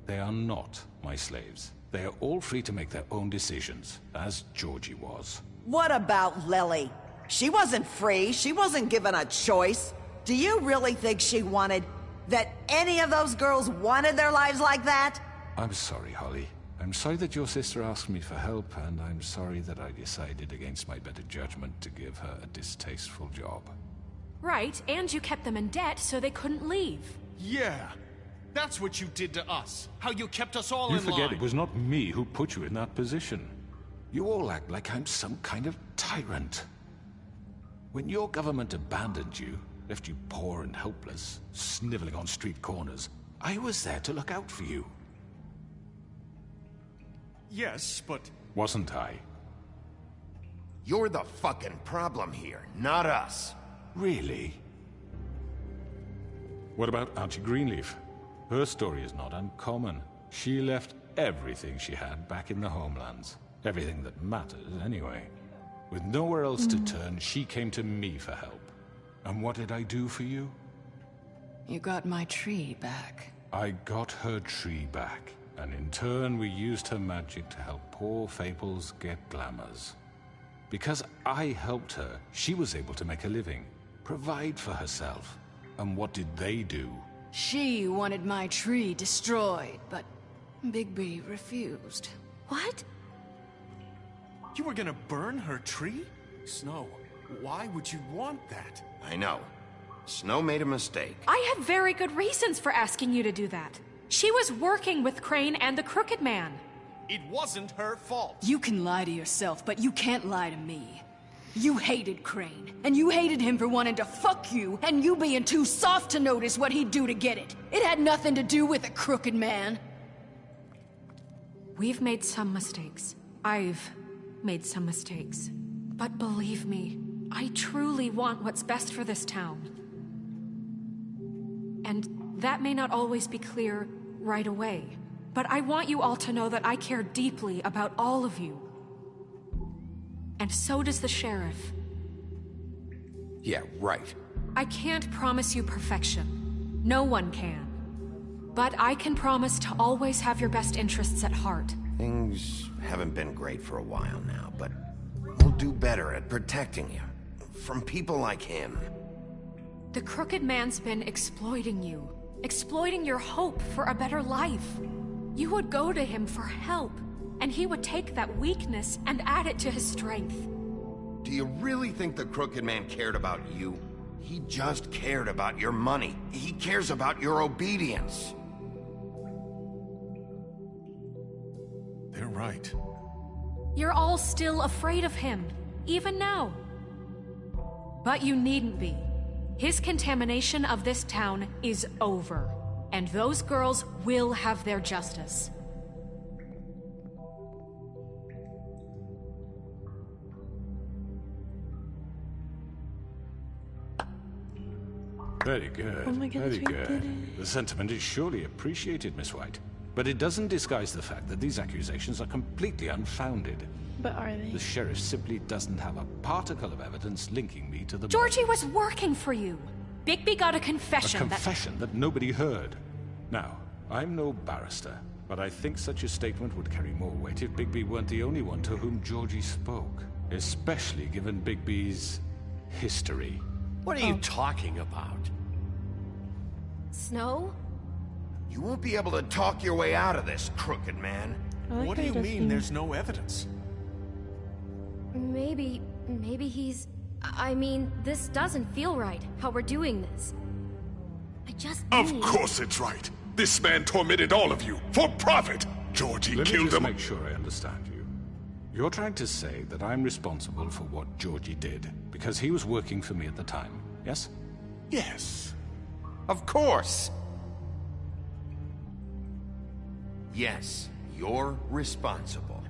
H: They are not my slaves. They are all free to make their own decisions, as Georgie was.
E: What about Lily? She wasn't free. She wasn't given a choice. Do you really think she wanted... that any of those girls wanted their lives like that?
H: I'm sorry, Holly. I'm sorry that your sister asked me for help, and I'm sorry that I decided against my better judgment to give her a distasteful job.
D: Right, and you kept them in debt so they couldn't leave.
J: Yeah, that's what you did to us. How you kept us all
H: You
J: in line.
H: forget it was not me who put you in that position. You all act like I'm some kind of tyrant. When your government abandoned you, left you poor and helpless, sniveling on street corners, I was there to look out for you.
J: Yes, but...
H: Wasn't I?
C: You're the fucking problem here, not us.
H: Really? What about Archie Greenleaf? Her story is not uncommon. She left everything she had back in the homelands. Everything that matters, anyway. With nowhere else to turn, she came to me for help. And what did I do for you?
B: You got my tree back.
H: I got her tree back. And in turn, we used her magic to help poor Fables get glamours. Because I helped her, she was able to make a living, provide for herself. And what did they do?
B: She wanted my tree destroyed, but Bigby refused.
N: What?
J: You were gonna burn her tree? Snow, why would you want that?
C: I know. Snow made a mistake.
D: I had very good reasons for asking you to do that. She was working with Crane and the Crooked Man.
J: It wasn't her fault.
B: You can lie to yourself, but you can't lie to me. You hated Crane, and you hated him for wanting to fuck you, and you being too soft to notice what he'd do to get it. It had nothing to do with the Crooked Man.
D: We've made some mistakes. I've made some mistakes. But believe me, I truly want what's best for this town. And that may not always be clear right away, but I want you all to know that I care deeply about all of you. And so does the sheriff.
C: Yeah, right.
D: I can't promise you perfection. No one can. But I can promise to always have your best interests at heart.
C: Things haven't been great for a while now, but we'll do better at protecting you. From people like him.
D: The Crooked Man's been exploiting you. Exploiting your hope for a better life. You would go to him for help, and he would take that weakness and add it to his strength.
C: Do you really think the Crooked Man cared about you? He just cared about your money. He cares about your obedience.
J: They're right.
D: You're all still afraid of him, even now. But you needn't be. His contamination of this town is over, and those girls will have their justice.
H: Very good.
A: Oh my goodness,
H: Very
A: we
H: good.
A: did it.
H: The sentiment is surely appreciated, Miss White. But it doesn't disguise the fact that these accusations are completely unfounded.
A: But are they?
H: The sheriff simply doesn't have a particle of evidence linking me to the...
D: Georgie was working for you. Bigby got a confession
H: A confession that nobody heard. Now, I'm no barrister, but I think such a statement would carry more weight if Bigby weren't the only one to whom Georgie spoke. Especially given Bigby's history.
I: What are you talking about?
N: Snow?
C: You won't be able to talk your way out of this, Crooked Man.
J: What do you mean there's no evidence?
N: Maybe he's... I mean, this doesn't feel right, how we're doing this. I just
O: Of
N: need...
O: course it's right. This man tormented all of you, for profit. Georgie
H: Let me
O: killed
H: just
O: him.
H: make sure I understand you. You're trying to say that I'm responsible for what Georgie did, because he was working for me at the time, yes?
O: Yes.
C: Of course. Yes, you're responsible.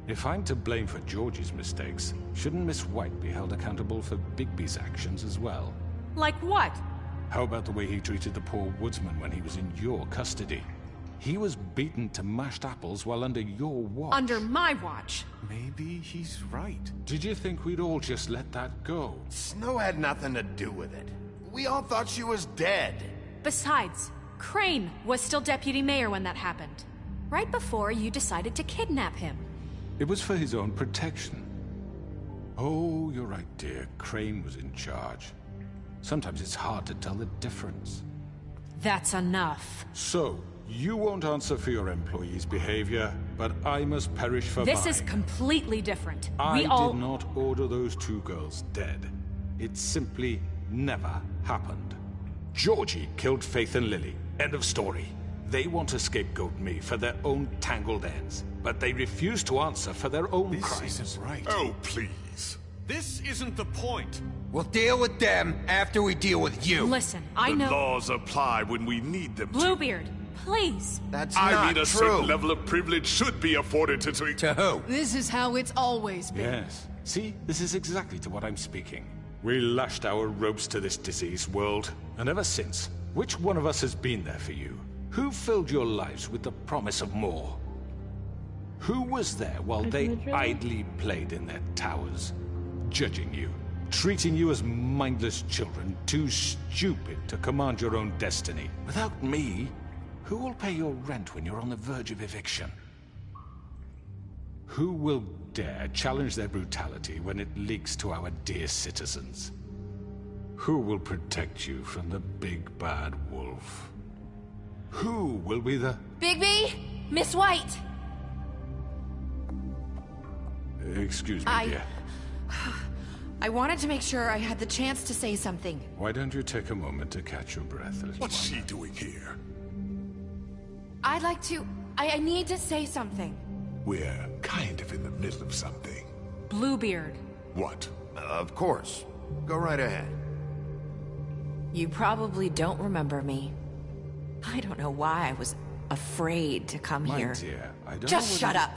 H: If I'm to blame for Georgie's mistakes, shouldn't Miss White be held accountable for Bigby's actions as well?
D: Like what?
H: How about the way he treated the poor woodsman when he was in your custody? He was beaten to mashed apples while under your watch.
D: Under my watch.
H: Maybe he's right. Did you think we'd all just let that go?
C: Snow had nothing to do with it. We all thought she was dead.
D: Besides, Crane was still deputy mayor when that happened. Right before you decided to kidnap him.
H: It was for his own protection. Oh, you're right, dear. Crane was in charge. Sometimes it's hard to tell the difference.
D: That's enough.
H: So, you won't answer for your employees' behavior, but I must perish for
D: This
H: mine.
D: is completely different.
H: I
D: We all...
H: did not order those two girls dead. It simply never happened. Georgie killed Faith and Lily. End of story. They want to scapegoat me for their own tangled ends, but they refuse to answer for their own crimes.
O: This isn't right. Oh, please.
J: This isn't the point.
C: We'll deal with them after we deal with you.
D: Listen, I know...
O: The laws apply when we need them to.
D: Bluebeard, please.
C: That's
O: I
C: not
O: mean, a
C: true.
O: certain level of privilege should be afforded to...
C: To who?
B: This is how it's always been.
H: Yes. See, this is exactly to what I'm speaking. We lashed our ropes to this diseased world, and ever since, which one of us has been there for you? Who filled your lives with the promise of more? Who was there while they idly played in their towers, judging you, treating you as mindless children, too stupid to command your own destiny? Without me, who will pay your rent when you're on the verge of eviction? Who will dare challenge their brutality when it leaks to our dear citizens? Who will protect you from the big bad wolf? Who will be the...
D: Bigby! Miss White!
H: Excuse me, dear.
P: I wanted to make sure I had the chance to say something.
H: Why don't you take a moment to catch your breath, little
O: What's she doing here?
P: I'd like to... I need to say something.
O: We're kind of in the middle of something.
D: Bluebeard.
O: What?
C: Of course. Go right ahead.
P: You probably don't remember me. I don't know why I was afraid to come
H: My
P: here.
H: dear, I don't
P: Just
H: know
P: shut up.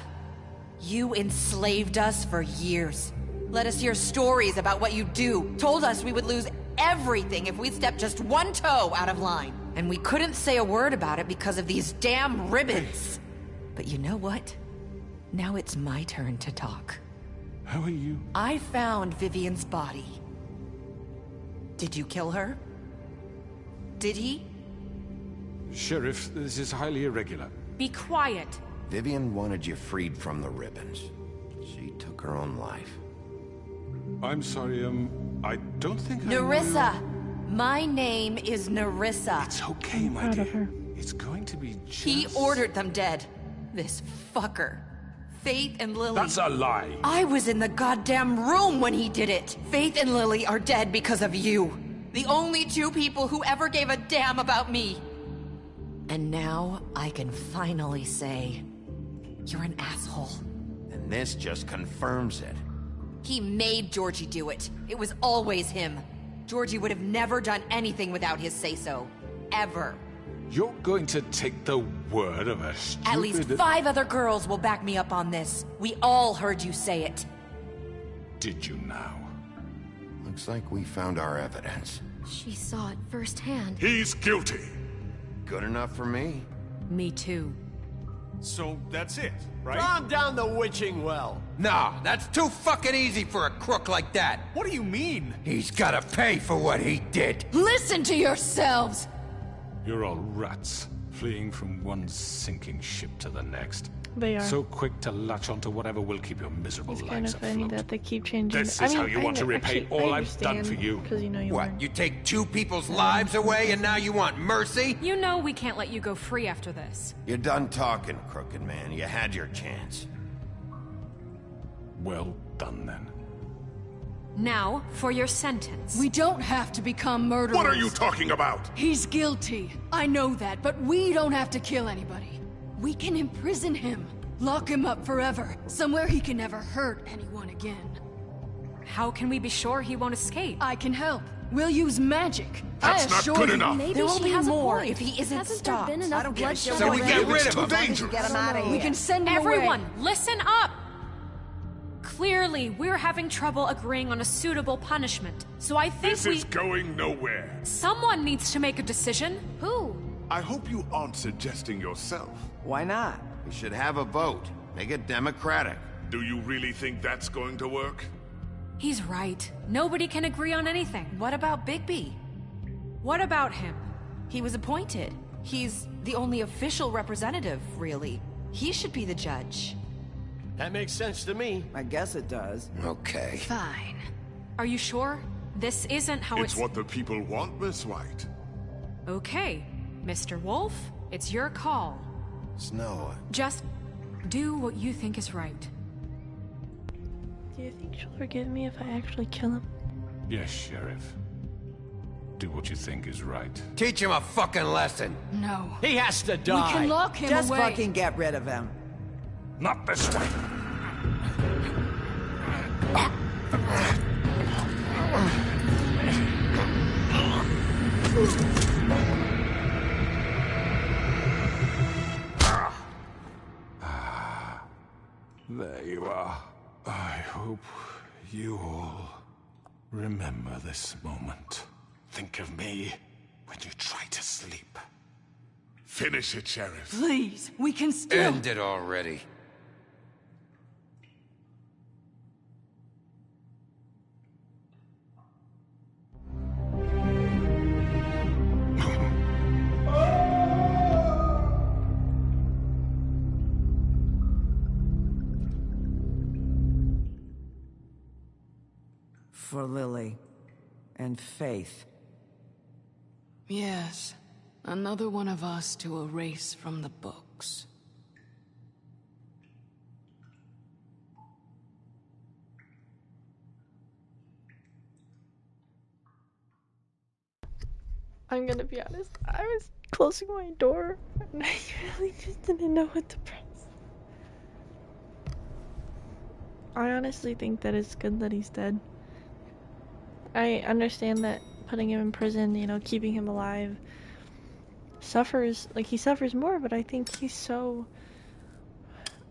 P: You enslaved us for years. Let us hear stories about what you do. Told us we would lose everything if we stepped just one toe out of line. And we couldn't say a word about it because of these damn ribbons. But you know what? Now it's my turn to talk.
H: How are you?
P: I found Vivian's body. Did you kill her? Did he?
H: Sheriff, this is highly irregular.
D: Be quiet.
C: Vivian wanted you freed from the ribbons. She took her own life.
H: I'm sorry, I don't think I
P: Nerissa!
H: know...
P: My name is Nerissa.
H: It's okay, my dear. It's going to be just...
P: He ordered them dead. This fucker. Faith and Lily...
H: That's a lie!
P: I was in the goddamn room when he did it! Faith and Lily are dead because of you. The only two people who ever gave a damn about me. And now I can finally say... You're an asshole.
C: And this just confirms it.
P: He made Georgie do it. It was always him. Georgie would have never done anything without his say-so. Ever.
H: You're going to take the word of a stupid...
P: At least 5 other girls will back me up on this. We all heard you say it.
H: Did you now?
C: Looks like we found our evidence.
N: She saw it firsthand.
O: He's guilty.
C: Good enough for me.
D: Me too.
J: So that's it, right?
Q: Calm down the witching well.
C: Nah, that's too fucking easy for a crook like that.
J: What do you mean?
C: He's gotta pay for what he did.
B: Listen to yourselves!
H: You're all rats, fleeing from one sinking ship to the next.
A: They are.
H: So quick to latch onto whatever will keep your miserable
A: It's kind
H: lives
A: of funny
H: afloat.
A: that they keep changing.
H: This is how you want to repay all I've done for you.
A: Because you know you
C: What,
A: weren't.
C: you take 2 people's lives away and now you want mercy?
D: You know we can't let you go free after this.
C: You're done talking, crooked man. You had your chance.
H: Well done, then.
D: Now, for your sentence.
B: We don't have to become murderers.
O: What are you talking about?
B: He's guilty. I know that, but we don't have to kill anybody. We can imprison him. Lock him up forever. Somewhere he can never hurt anyone again.
D: How can we be sure he won't escape?
B: I can help. We'll use magic.
O: That's not good enough.
N: Maybe
P: There will
N: she
P: be
N: has
P: more
N: a point.
P: if he isn't
N: Hasn't
P: stopped.
N: there been enough bloodshed?
C: So we get rid
O: It's
C: of
O: too
C: him.
O: dangerous.
E: Get him out of here.
B: We can send him
D: Everyone,
B: away.
D: listen up! Clearly, we're having trouble agreeing on a suitable punishment. So I think
O: This is going nowhere.
D: someone needs to make a decision.
N: Who?
O: I hope you aren't suggesting yourself.
C: Why not? We should have a vote. Make it democratic.
O: Do you really think that's going to work?
D: He's right. Nobody can agree on anything.
P: What about Bigby?
D: What about him?
P: He was appointed. He's the only official representative, really. He should be the judge.
Q: That makes sense to me.
E: I guess it does.
C: Okay.
D: Fine. Are you sure? This isn't how
O: It's what the people want, Miss White.
D: Okay, Mr. Wolf, it's your call.
C: Snow.
D: Just do what you think is right.
A: Do you think she'll forgive me if I actually kill him?
H: Yes, Sheriff. Do what you think is right.
C: Teach him a fucking lesson.
B: No.
Q: He has to die.
B: We can lock him
E: Just
B: away.
E: fucking get rid of him.
O: Not this way.
H: There you are. I hope you all remember this moment. Think of me when you try to sleep.
O: Finish it, Sheriff.
B: Please, we can still...
C: End it already.
E: For Lily and Faith.
B: Yes. Another one of us to erase from the books.
A: I'm gonna be honest, I was closing my door and I really just didn't know what to press. I honestly think that it's good that he's dead. I understand that putting him in prison, you know, keeping him alive suffers, like, he suffers more, but I think he's so...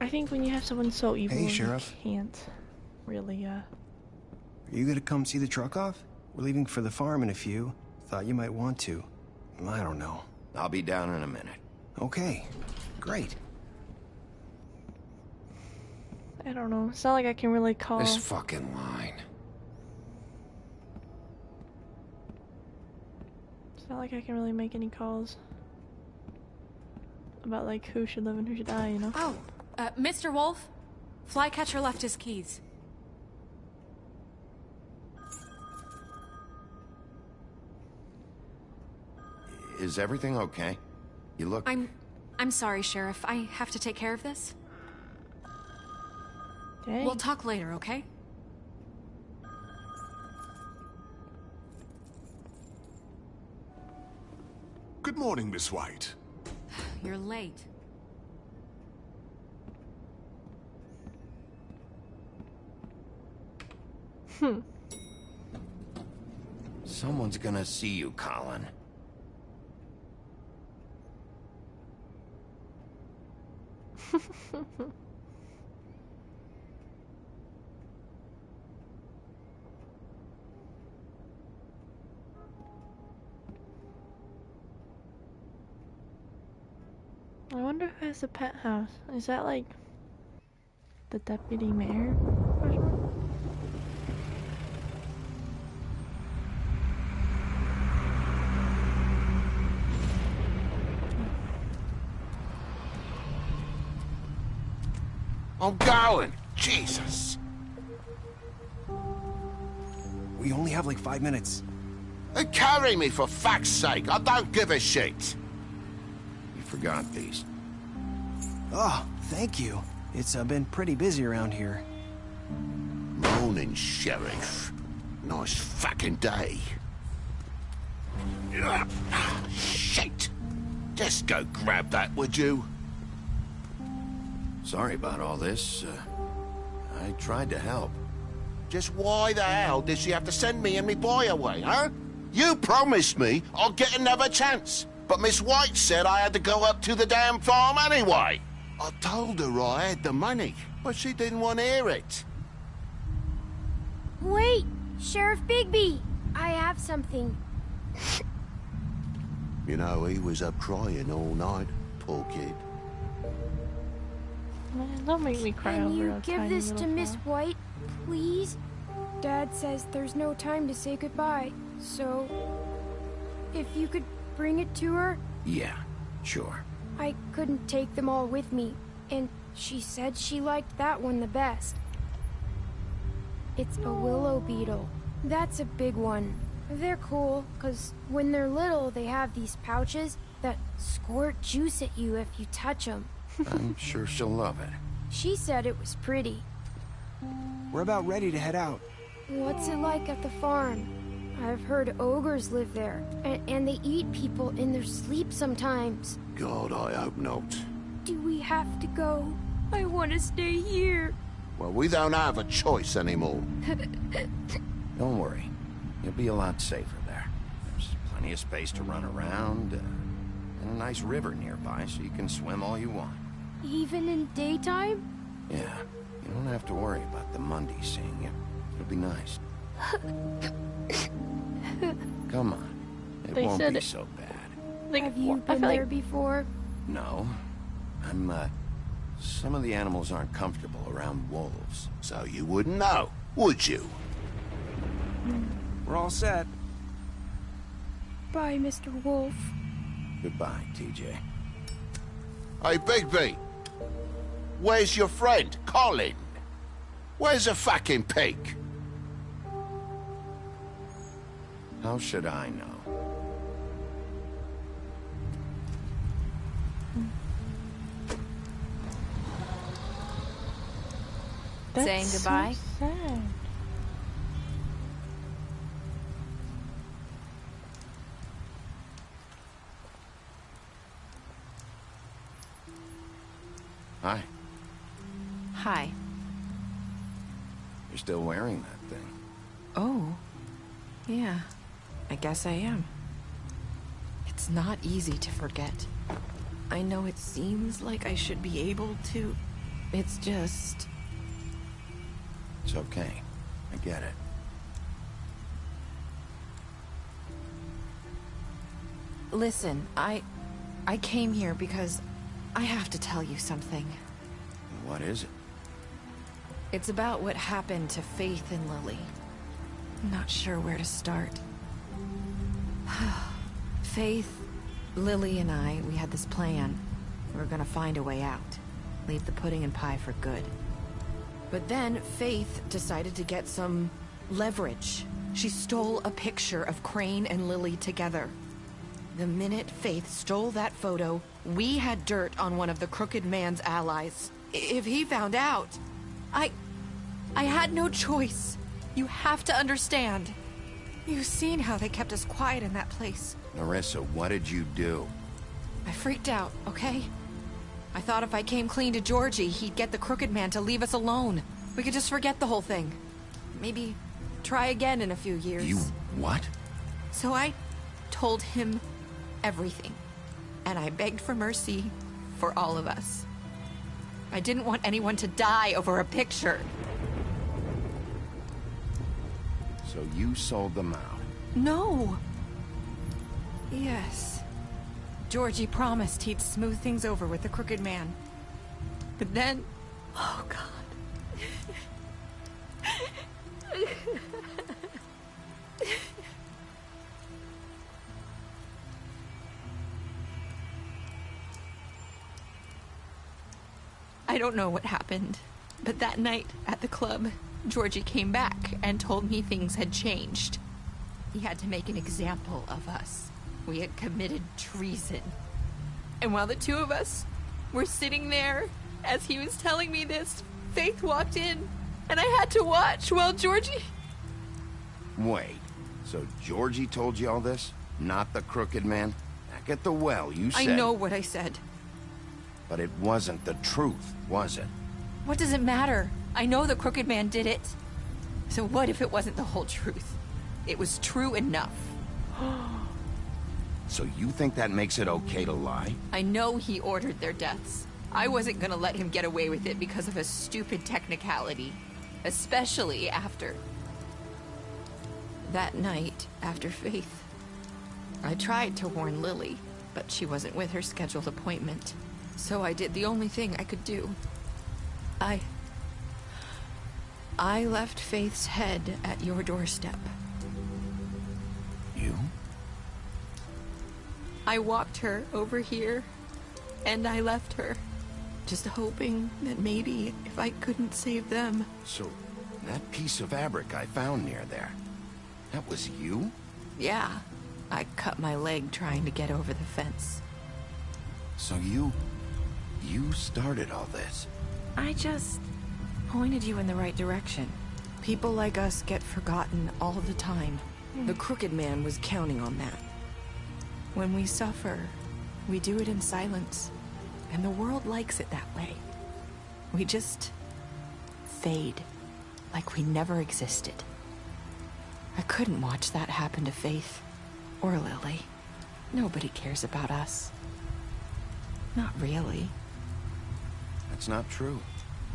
A: I think when you have someone so evil,
R: Hey, Sheriff.
A: you can't really,
R: Are you gonna come see the truck off? We're leaving for the farm in a few. Thought you might want to. I don't know.
C: I'll be down in a minute.
R: Okay, great.
A: I don't know, it's not like I can really call...
C: This fucking line.
A: It's not like I can really make any calls about, like, who should live and who should die, you know?
D: Oh, Mr. Wolf, Flycatcher left his keys.
C: Is everything okay? You look...
D: I'm sorry, Sheriff. I have to take care of this.
A: Dang.
D: We'll talk later, okay?
O: Good morning, Miss White.
D: You're late.
C: Someone's gonna see you, Colin.
A: I wonder who has a pet house. Is that like the deputy mayor?
C: I'm going! Jesus!
R: We only have like 5 minutes.
C: Carry me, for fuck's sake! I don't give a shit! You forgot these.
R: Oh, thank you. It's been pretty busy around here.
C: Morning, Sheriff. Nice fucking day. Ugh, shit! Just go grab that, would you? Sorry about all this. I tried to help. Just why the hell did she have to send me and me boy away, huh? You promised me I'd get another chance, but Miss White said I had to go up to the damn farm anyway. I told her I had the money, but she didn't want to hear it.
S: Wait! Sheriff Bigby! I have something.
T: You know, he was up crying all night, poor kid.
A: Man, don't make me cry
S: Can
A: over
S: you
A: a
S: give
A: tiny
S: this to
A: little
S: Miss
A: flower.
S: White, please? Dad says there's no time to say goodbye, so... If you could bring it to her?
C: Yeah, sure.
S: I couldn't take them all with me, and she said she liked that one the best. It's a willow beetle. That's a big one. They're cool, because when they're little, they have these pouches that squirt juice at you if you touch them.
C: I'm sure she'll love it.
S: She said it was pretty.
R: We're about ready to head out.
S: What's it like at the farm? I've heard ogres live there, and they eat people in their sleep sometimes.
T: God, I hope not.
S: Do we have to go? I want to stay here.
T: Well, we don't have a choice anymore.
C: Don't worry. You'll be a lot safer there. There's plenty of space to run around, and a nice river nearby so you can swim all you want.
S: Even in daytime?
C: Yeah, you don't have to worry about the Mundy seeing you. It'll be nice. Come on. It
A: They
C: won't
A: said
C: be
A: it-
C: so bad.
A: Like,
S: Have you
A: I
S: been
A: feel
S: there
A: like
S: before?
C: No. Some of the animals aren't comfortable around wolves.
T: So you wouldn't know, would you?
R: We're all set.
S: Bye, Mr. Wolf.
C: Goodbye, TJ.
T: Hey, Bigby. Where's your friend, Colin? Where's the fucking pig?
C: How should I know?
A: That's
N: Saying
A: so
N: goodbye?
A: sad.
C: Hi.
P: Hi.
C: You're still wearing that thing.
P: Oh. Yeah. I guess I am. It's not easy to forget. I know it seems like I should be able to. It's just...
C: It's okay. I get it.
P: Listen, I came here because I have to tell you something.
C: What is it?
P: It's about what happened to Faith and Lily. I'm not sure where to start. Faith, Lily, and I, we had this plan. We were gonna find a way out. Leave the pudding and pie for good. But then Faith decided to get some leverage. She stole a picture of Crane and Lily together. The minute Faith stole that photo, we had dirt on one of the Crooked Man's allies. If he found out, I had no choice. You have to understand. You've seen how they kept us quiet in that place.
C: Nerissa, what did you do?
P: I freaked out, okay? I thought if I came clean to Georgie, he'd get the Crooked Man to leave us alone. We could just forget the whole thing. Maybe try again in a few years.
C: You what?
P: So I told him everything. And I begged for mercy for all of us. I didn't want anyone to die over a picture.
C: So you sold them out?
P: No. Yes. Georgie promised he'd smooth things over with the Crooked Man. But then... Oh, God. I don't know what happened, but that night at the club, Georgie came back and told me things had changed. He had to make an example of us. We had committed treason. And while the two of us were sitting there, as he was telling me this, Faith walked in, and I had to watch while Georgie...
C: Wait, so Georgie told you all this? Not the Crooked Man? Back at the well, you said...
P: I know what I said.
C: But it wasn't the truth, was it?
P: What does it matter? I know the Crooked Man did it. So what if it wasn't the whole truth? It was true enough.
C: So you think that makes it okay to lie?
P: I know he ordered their deaths. I wasn't gonna let him get away with it because of a stupid technicality. Especially after
D: That night, after Faith, I tried to warn Lily, but she wasn't with her scheduled appointment. So I did the only thing I could do. I left Faith's head at your doorstep.
C: You?
D: I walked her over here, and I left her, just hoping that maybe if I couldn't save them.
C: So, that piece of fabric I found near there, that was you?
D: Yeah, I cut my leg trying to get over the fence.
C: So you started all this?
D: I just pointed you in the right direction. People like us get forgotten all the time. The Crooked Man was counting on that. When we suffer, we do it in silence, and the world likes it that way. We just fade, like we never existed. I couldn't watch that happen to Faith, or Lily. Nobody cares about us. Not really.
C: That's not true.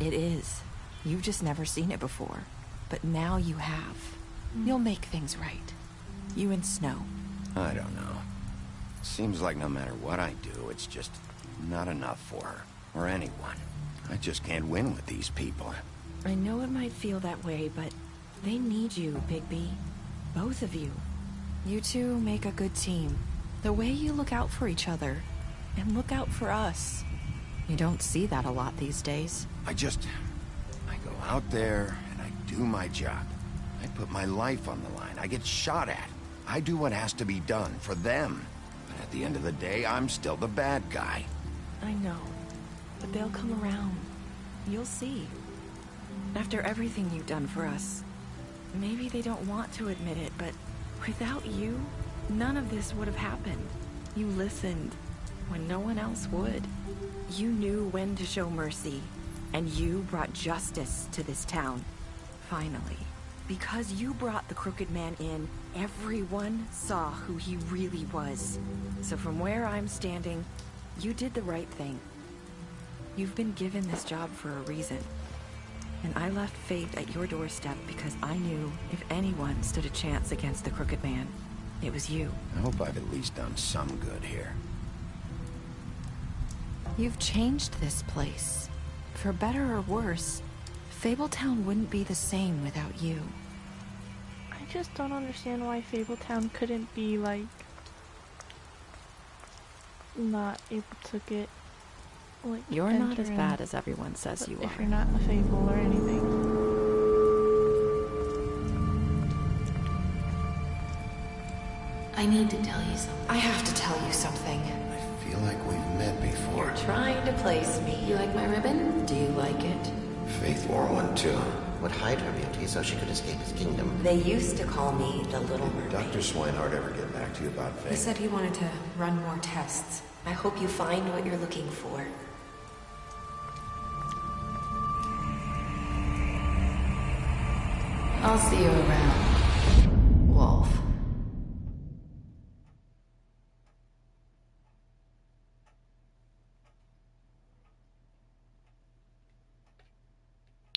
D: It is. You've just never seen it before. But now you have. You'll make things right. You and Snow.
C: I don't know. Seems like no matter what I do, it's just not enough for her, or anyone. I just can't win with these people.
D: I know it might feel that way, but they need you, Bigby. Both of you. You two make a good team. The way you look out for each other, and look out for us. You don't see that a lot these days.
C: I go out there and I do my job. I put my life on the line. I get shot at. I do what has to be done for them. But at the end of the day, I'm still the bad guy.
D: I know, but they'll come around. You'll see. After everything you've done for us, maybe they don't want to admit it, but without you, none of this would have happened. You listened when no one else would. You knew when to show mercy, and you brought justice to this town. Finally. Because you brought the Crooked Man in, everyone saw who he really was. So from where I'm standing, you did the right thing. You've been given this job for a reason. And I left Faith at your doorstep because I knew if anyone stood a chance against the Crooked Man, it was you.
C: I hope I've at least done some good here.
D: You've changed this place. For better or worse, Fabletown wouldn't be the same without you.
A: I just don't understand why Fabletown couldn't be, like, not able to get, like,
D: You're not as bad as everyone says you are.
A: If you're not a Fable or anything.
D: I need to tell you something. I have to tell you something.
C: I feel like we've met before.
D: You're trying to place me. You like my ribbon? Do you like it?
C: Faith wore one too.
U: Would hide her beauty so she could escape his kingdom.
L: They used to call me the Little Mermaid.
C: Dr. Swinehart ever get back to you about Faith?
D: He said he wanted to run more tests.
L: I hope you find what you're looking for.
D: I'll see you around, Wolf.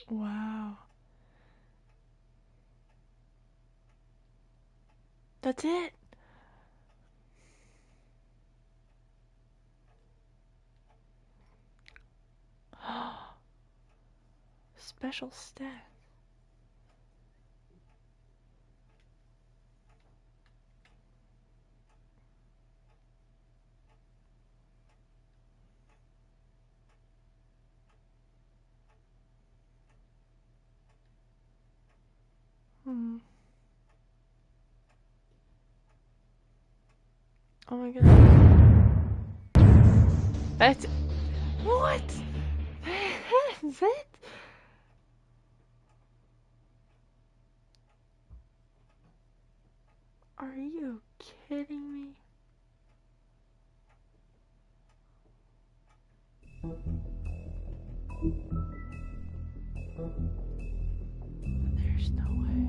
A: Wow. That's it. Special stat. Oh my god. That's... What? That's it? Are you kidding me? There's no way.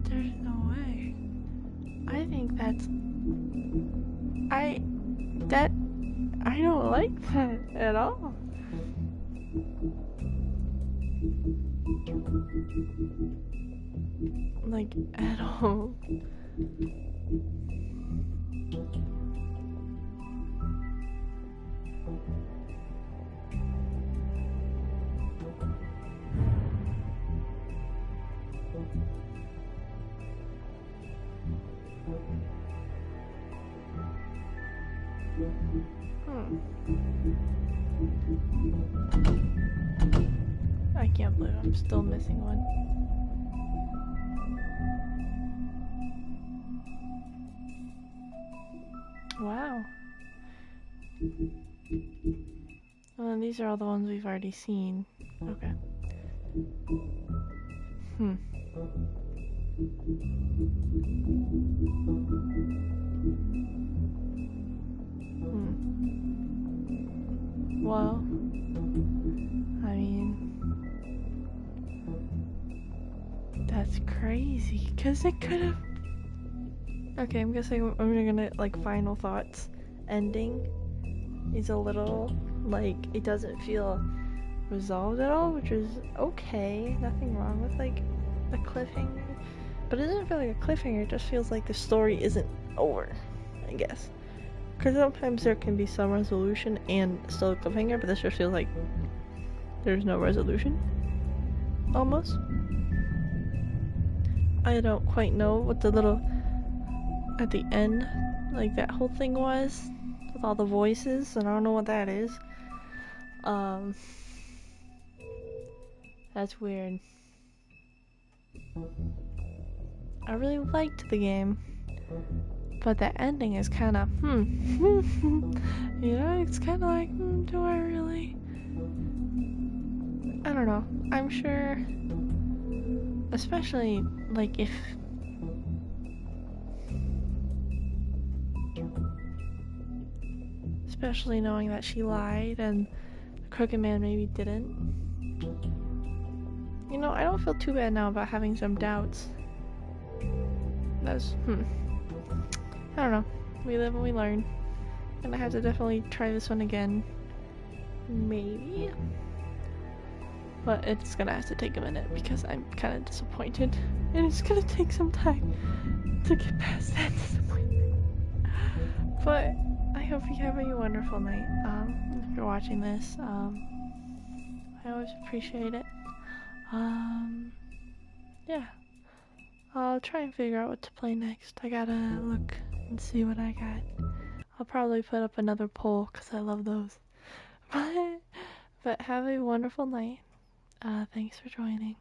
A: There's no way. I think that's... I don't like that at all. like, at all. I can't believe I'm still missing one. Wow. Well, and these are all the ones we've already seen. Okay. Well, I mean, that's crazy, because it could have... Okay, I'm guessing I'm gonna, like, final thoughts. Ending is a little, like, it doesn't feel resolved at all, which is okay. Nothing wrong with, like, a cliffhanger. But it doesn't feel like a cliffhanger, it just feels like the story isn't over, I guess. Because sometimes there can be some resolution and still a cliffhanger, but this just feels like there's no resolution. Almost. I don't quite know what the little... at the end, like, that whole thing was. With all the voices, and I don't know what that is. That's weird. I really liked the game. But the ending is kind of, you know, it's kind of like, do I really? I don't know. I'm sure, especially, like, if... Especially knowing that she lied and the Crooked Man maybe didn't. You know, I don't feel too bad now about having some doubts. That's, I don't know. We live and we learn. And I have to definitely try this one again. Maybe. But it's gonna have to take a minute because I'm kind of disappointed. And it's gonna take some time to get past that disappointment. But I hope you have a wonderful night. If you're watching this, I always appreciate it. Yeah. I'll try and figure out what to play next. I gotta look and see what I got. I'll probably put up another poll because I love those. But have a wonderful night. Thanks for joining.